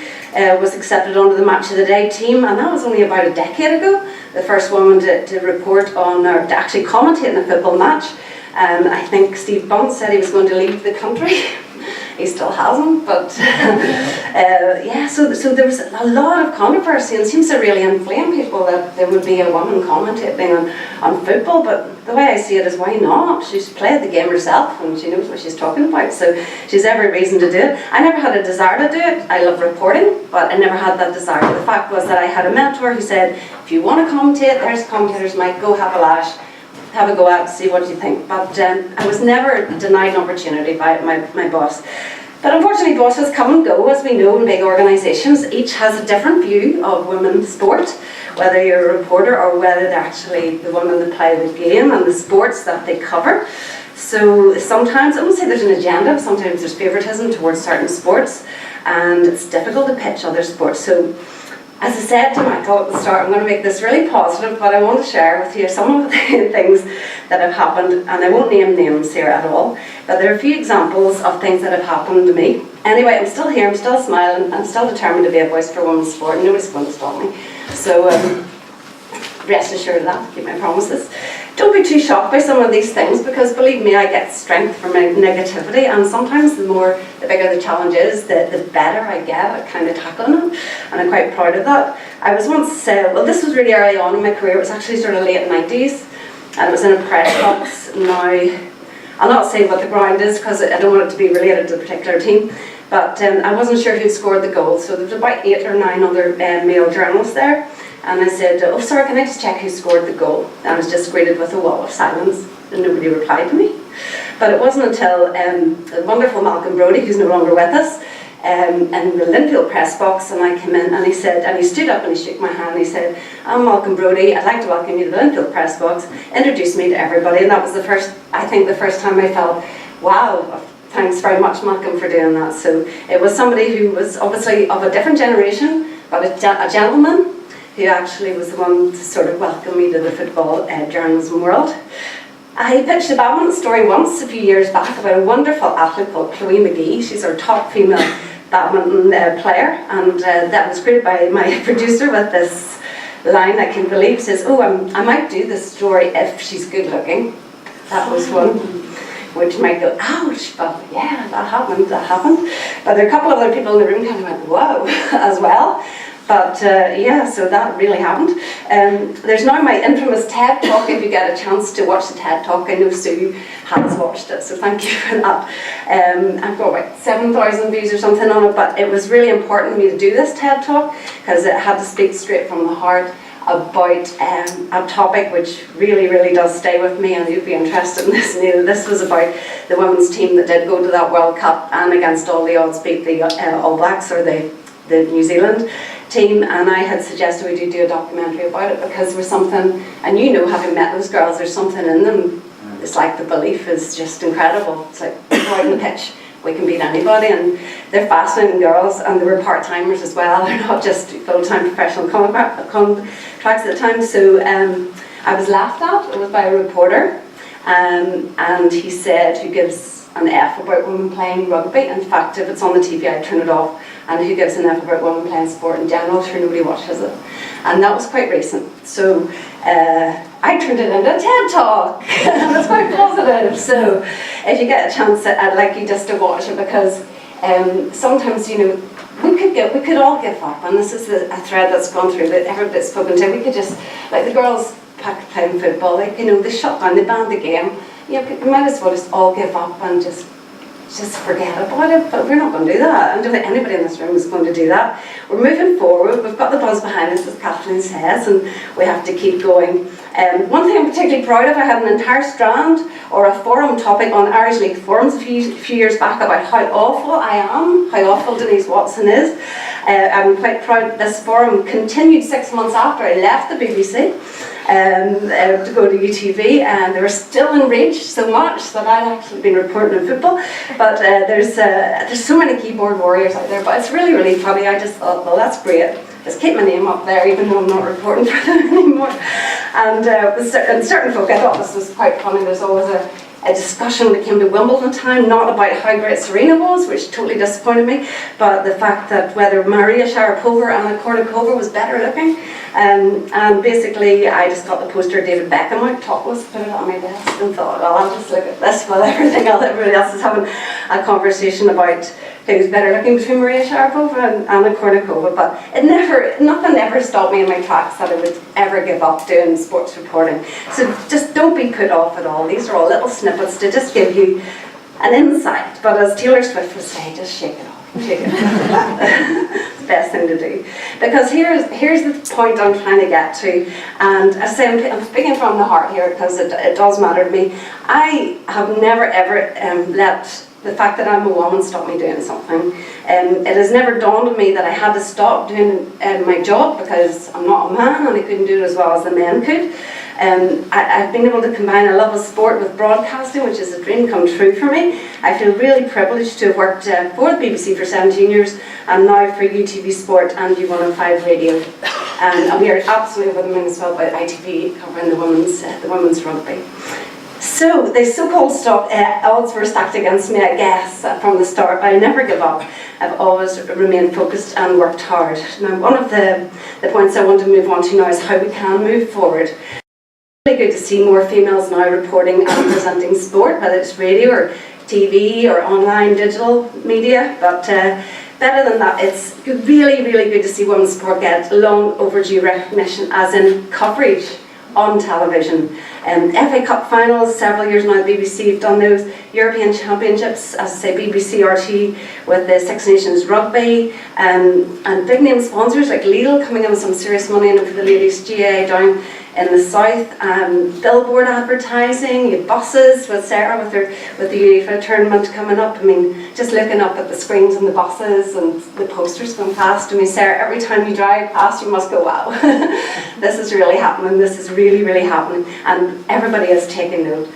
was accepted onto the Match of the Day team, and that was only about a decade ago, the first woman to report on, or to actually commentate in a football match. I think Steve Bunt said he was going to leave the country. He still hasn't, but yeah, so there was a lot of controversy, and it seems to really inflame people that there would be a woman commentating on football, but the way I see it is, why not? She's played the game herself and she knows what she's talking about, so she's every reason to do it. I never had a desire to do it. I love reporting, but I never had that desire. The fact was that I had a mentor who said, if you want to commentate, there's commentators, Mike, go have a lash. Have a go out, see what you think. But I was never denied an opportunity by my boss. But unfortunately, bosses come and go, as we know, in big organisations. Each has a different view of women's sport, whether you're a reporter or whether they're actually the women that play the game and the sports that they cover. So sometimes, I won't say there's an agenda, but sometimes there's favouritism towards certain sports, and it's difficult to pitch other sports. So, as I said to Michael at the start, I'm going to make this really positive, but I want to share with you some of the things that have happened, and I won't name names here at all, but there are a few examples of things that have happened to me. Anyway, I'm still here, I'm still smiling, I'm still determined to be a voice for women's sport, and nobody's going to stop me. So rest assured of that, keep my promises. Don't be too shocked by some of these things, because believe me, I get strength from negativity, and sometimes the bigger the challenge is, the better I get at kind of tackling it, and I'm quite proud of that. I was once, well, this was really early on in my career, it was actually sort of late 90s, and it was in a press box. Now, I'll not say what the ground is, because I don't want it to be related to the particular team, but I wasn't sure who scored the goal, so there was about 8 or 9 other male journalists there. And I said, oh sorry, can I just check who scored the goal? And I was just greeted with a wall of silence, and nobody replied to me. But it wasn't until the wonderful Malcolm Brodie, who's no longer with us, in the Linfield press box, and I came in, and he said, and he stood up and he shook my hand, and he said, I'm Malcolm Brodie, I'd like to welcome you to the Linfield press box, introduced me to everybody, and that was the first time I felt, wow, thanks very much Malcolm for doing that. So it was somebody who was obviously of a different generation, but a gentleman, who actually was the one to sort of welcome me to the football journalism world. I pitched a badminton story once a few years back about a wonderful athlete called Chloe McGee. She's our top female badminton player, and that was created by my producer with this line I can believe. He says, oh, I might do this story if she's good looking. That was one, which might go, ouch, but yeah, that happened. But there are a couple of other people in the room kind of went, whoa, as well. But yeah, so that really happened. There's now my infamous TED Talk, if you get a chance to watch the TED Talk. I know Sue has watched it, so thank you for that. I've got about 7,000 views or something on it, but it was really important to me to do this TED Talk, because it had to speak straight from the heart about a topic which really, really does stay with me, and you'd be interested in this. This was about the women's team that did go to that World Cup and against all the odds beat the All Blacks, or the New Zealand team, and I had suggested we do a documentary about it, because there was something, and having met those girls, there's something in them. It's like the belief is just incredible. It's like, go out on the pitch, we can beat anybody, and they're fascinating girls, and they were part-timers as well. They're not just full-time professional contracts at the time. So I was laughed at. It was by a reporter, and he said, who gives an F about women playing rugby? In fact, if it's on the TV, I turn it off. And who gives an F about women playing sport in general? Sure, nobody watches it. And that was quite recent. So I turned it into a TED Talk. And it's quite positive. So if you get a chance, I'd like you just to watch it, because sometimes, you know, we could all give up, and this is a thread that's gone through that everybody's spoken to. We could just, like the girls playing football, like, you know, they shut down, they banned the game. You know, we might as well just all give up and just forget about it, but we're not going to do that. I don't think anybody in this room is going to do that. We're moving forward, we've got the buzz behind us, as Kathleen says, and we have to keep going. One thing I'm particularly proud of, I had an entire strand or a forum topic on Irish League forums a few years back about how awful I am, how awful Denise Watson is. I'm quite proud this forum continued 6 months after I left the BBC to go to UTV, and they were still enraged so much that I'd actually been reporting on football. But there's so many keyboard warriors out there, but it's really, really funny. I just thought, well, that's great. Just keep my name up there, even though I'm not reporting for them anymore. And with certain folk, I thought this was quite funny. There's always a discussion when it came to Wimbledon time, not about how great Serena was, which totally disappointed me, but the fact that whether Maria Sharapova or Anna Kournikova was better looking. And basically, I just got the poster of David Beckham out topless, put it on my desk, and thought, well, I'll just look at this while everybody else is having a conversation about who's better looking between Maria Sharapova and Anna Kournikova. But nothing ever stopped me in my tracks that I would ever give up doing sports reporting. So just don't be put off at all. These are all little snippets to just give you an insight. But as Taylor Swift would say, just shake it off. Shake it off. It's the best thing to do. Because here's the point I'm trying to get to. And as I say, I'm speaking from the heart here because it does matter to me. I have never ever let the fact that I'm a woman stop me doing something. It has never dawned on me that I had to stop doing my job because I'm not a man and I couldn't do it as well as the men could. I've been able to combine a love of sport with broadcasting, which is a dream come true for me. I feel really privileged to have worked for the BBC for 17 years and now for UTV Sport and U105 Radio. And we are absolutely over the moon as well about ITV covering the women's rugby. So the so-called odds were stacked against me, I guess, from the start, but I never give up. I've always remained focused and worked hard. Now, one of the points I want to move on to now is how we can move forward. It's really good to see more females now reporting and presenting sport, whether it's radio or TV or online digital media, but better than that, it's really, really good to see women's sport get long overdue recognition, as in coverage on television. FA Cup finals, several years now, the BBC have done those. European Championships, as I say, BBC RT with the Six Nations Rugby, and big name sponsors like Lidl coming in with some serious money in for the ladies GAA down in the south. Billboard advertising, you have buses with Sarah with the Uefa tournament coming up. I mean, just looking up at the screens and the buses and the posters going past. I mean, Sarah, every time you drive past, you must go, wow, this is really happening. This is really, really happening, and everybody is taking note.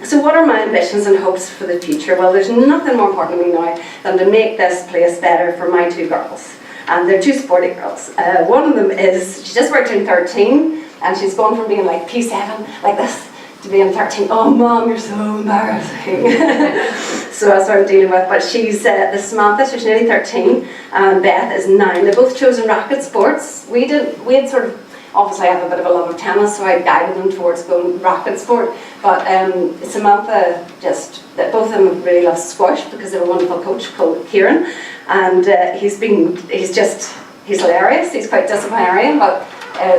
So what are my ambitions and hopes for the future? Well, there's nothing more important to me now than to make this place better for my two girls. And they're two sporty girls. One of them is, she just worked in 13, and she's gone from being like P7, like this, to being 13. Oh, Mom, you're so embarrassing. So that's what I'm dealing with. But she's, the Samantha, she's nearly 13, and Beth is 9. They both chosen racket sports. We had sort of, obviously I have a bit of a love of tennis, so I guided them towards going racket sport. But Samantha both of them really love squash because they have a wonderful coach called Kieran, and he's hilarious. He's quite disciplinarian, but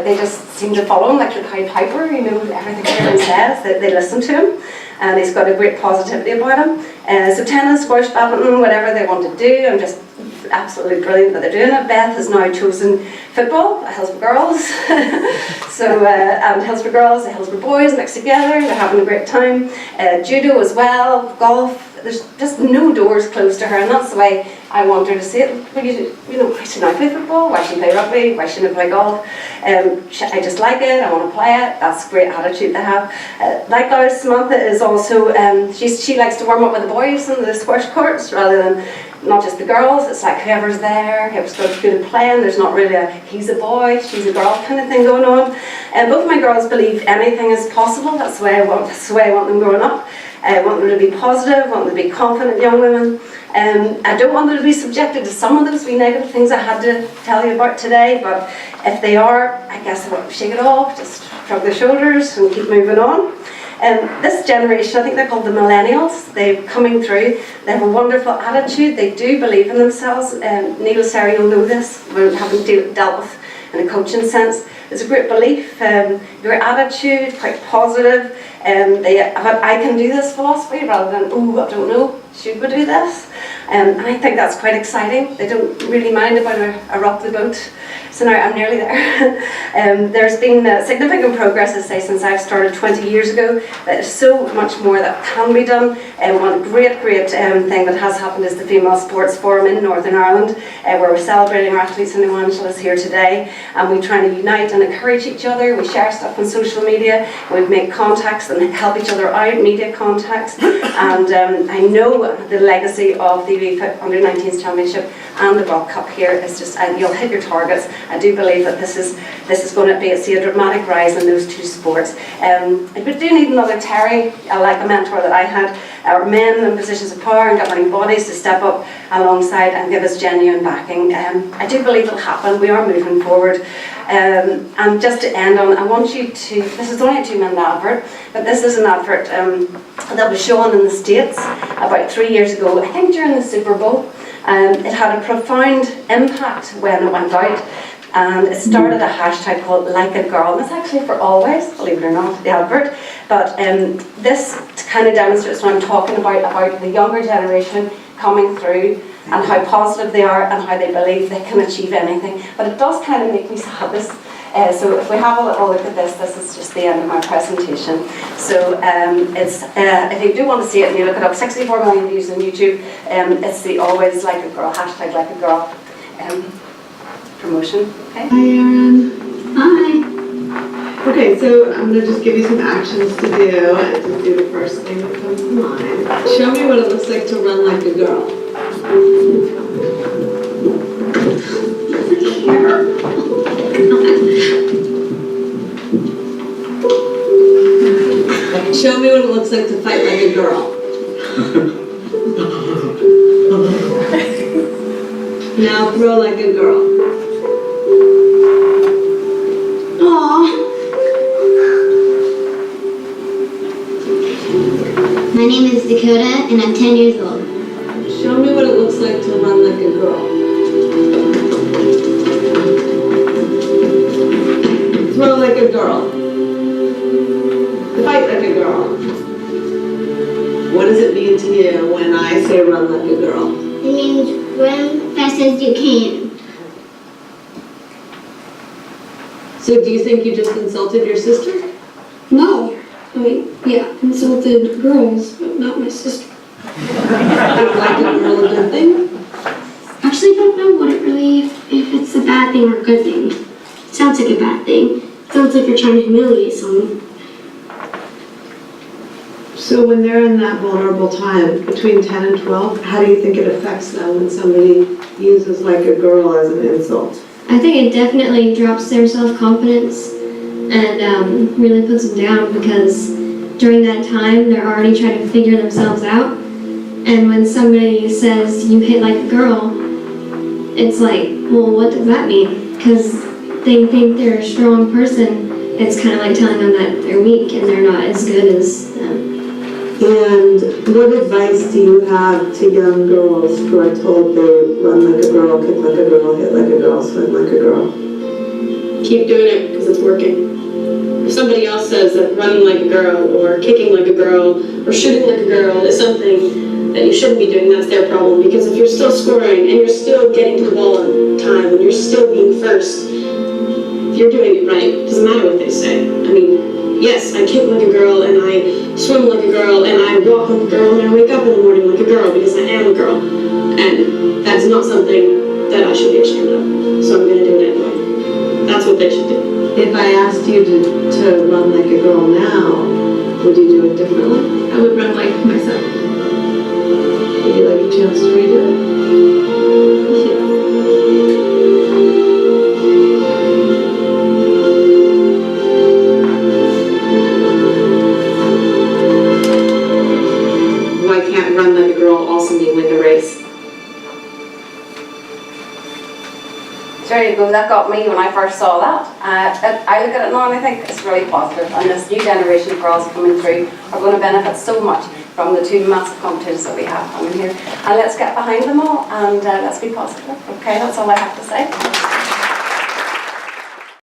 they just seem to follow him like the Pied Piper. You know, everything Kieran says, they listen to him, and he's got a great positivity about him. So tennis, squash, badminton, whatever they want to do, I'm just absolutely brilliant that they're doing it. Beth has now chosen football at Hillsborough Girls. And Hillsborough Girls and Hillsborough Boys mixed together, they're having a great time. Judo as well, golf. There's just no doors closed to her, and that's the way I want her to see it. Well, why shouldn't I play football? Why shouldn't I play rugby? Why shouldn't I play golf? I just like it, I want to play it. That's a great attitude to have. Likewise, Samantha is also, she likes to warm up with the boys in the squash courts rather than not just the girls. It's like whoever's there, whoever's good at playing. There's not really a he's a boy, she's a girl kind of thing going on. Both my girls believe anything is possible. That's the way I want them growing up. I want them to be positive, I want them to be confident young women. I don't want them to be subjected to some of those wee negative things I had to tell you about today, but if they are, I guess I want to shake it off, just shrug their shoulders and keep moving on. This generation, I think they're called the millennials, they're coming through, they have a wonderful attitude, they do believe in themselves. Neil Serry will know this, having dealt with in a coaching sense. There's a great belief, your attitude, quite positive. They have an I can do this philosophy rather than, oh, I don't know, should we do this? And I think that's quite exciting. They don't really mind about a rock the boat. So now I'm nearly there. There's been significant progress, I say, since I've started 20 years ago. There's so much more that can be done. One great thing that has happened is the Female Sports Forum in Northern Ireland, where we're celebrating our athletes and evangelists here today. And we try to unite and encourage each other. We share stuff on social media. We make contacts and help each other out, media contacts. And I know the legacy of the Uefa Under-19s Championship and the World Cup here is just, you'll hit your targets. I do believe that this is going to see a dramatic rise in those two sports. We do need another Terry, like a mentor that I had, our men in positions of power and governing bodies to step up alongside and give us genuine backing. I do believe it'll happen. We are moving forward. And just to end on, I want you to, this is only a 2-minute advert, but this is an advert that was shown in the States about 3 years ago, I think during the Super Bowl. It had a profound impact when it went out, and it started a hashtag called Like a Girl, and it's actually for always, believe it or not, the advert. But this kind of demonstrates what I'm talking about the younger generation coming through and how positive they are and how they believe they can achieve anything. But it does kind of make me sad. So if we have a little look at this is just the end of my presentation. So it's if you do want to see it and you look it up, 64 million views on YouTube. It's the Always Like a Girl, hashtag Like a Girl promotion. Okay. Hi Erin. Hi. Okay, so I'm going to just give you some actions to do and just do the first thing that comes to mind. Show me what it looks like to run like a girl. Show me what it looks like to fight like a girl. Now throw like a girl. Aww. My name is Dakota and I'm 10 years old. Show me what it looks like to run like a girl. Throw like a girl. Fight like a girl. What does it mean to you when I say run like a girl? It means run fast as you can. So do you think you just insulted your sister? No. I mean, yeah, insulted girls, but not my sister. Is like a girl a good thing? Actually, I don't know what it really, if it's a bad thing or a good thing. It sounds like a bad thing. It sounds like you're trying to humiliate someone. So when they're in that vulnerable time, between 10 and 12, how do you think it affects them when somebody uses like a girl as an insult? I think it definitely drops their self-confidence and really puts them down, because during that time they're already trying to figure themselves out, and when somebody says you hit like a girl, it's like, well, what does that mean? Because they think they're a strong person. It's kind of like telling them that they're weak and they're not as good as them. And what advice do you have to young girls who are told they run like a girl, kick like a girl, hit like a girl, swim like a girl? Keep doing it because it's working. If somebody else says that running like a girl or kicking like a girl or shooting like a girl is something that you shouldn't be doing, that's their problem. Because if you're still scoring and you're still getting to the ball on time and you're still being first, if you're doing it right, it doesn't matter what they say. I mean, yes, I kick like a girl and I swim like a girl and I walk like a girl and I wake up in the morning like a girl because I am a girl. And that's not something that I should be ashamed of. So I'm going to do it anyway. That's what they should do. If I asked you to run like a girl now, would you do it differently? I would run like myself. Would you like a chance to redo it? Why can't run like a girl also mean win the race? there you go, that got me when I first saw that. I look at it now and I think it's really positive, and this new generation of girls coming through are going to benefit so much from the two massive competitions that we have coming here. And let's get behind them all and let's be positive. Okay, that's all I have to say.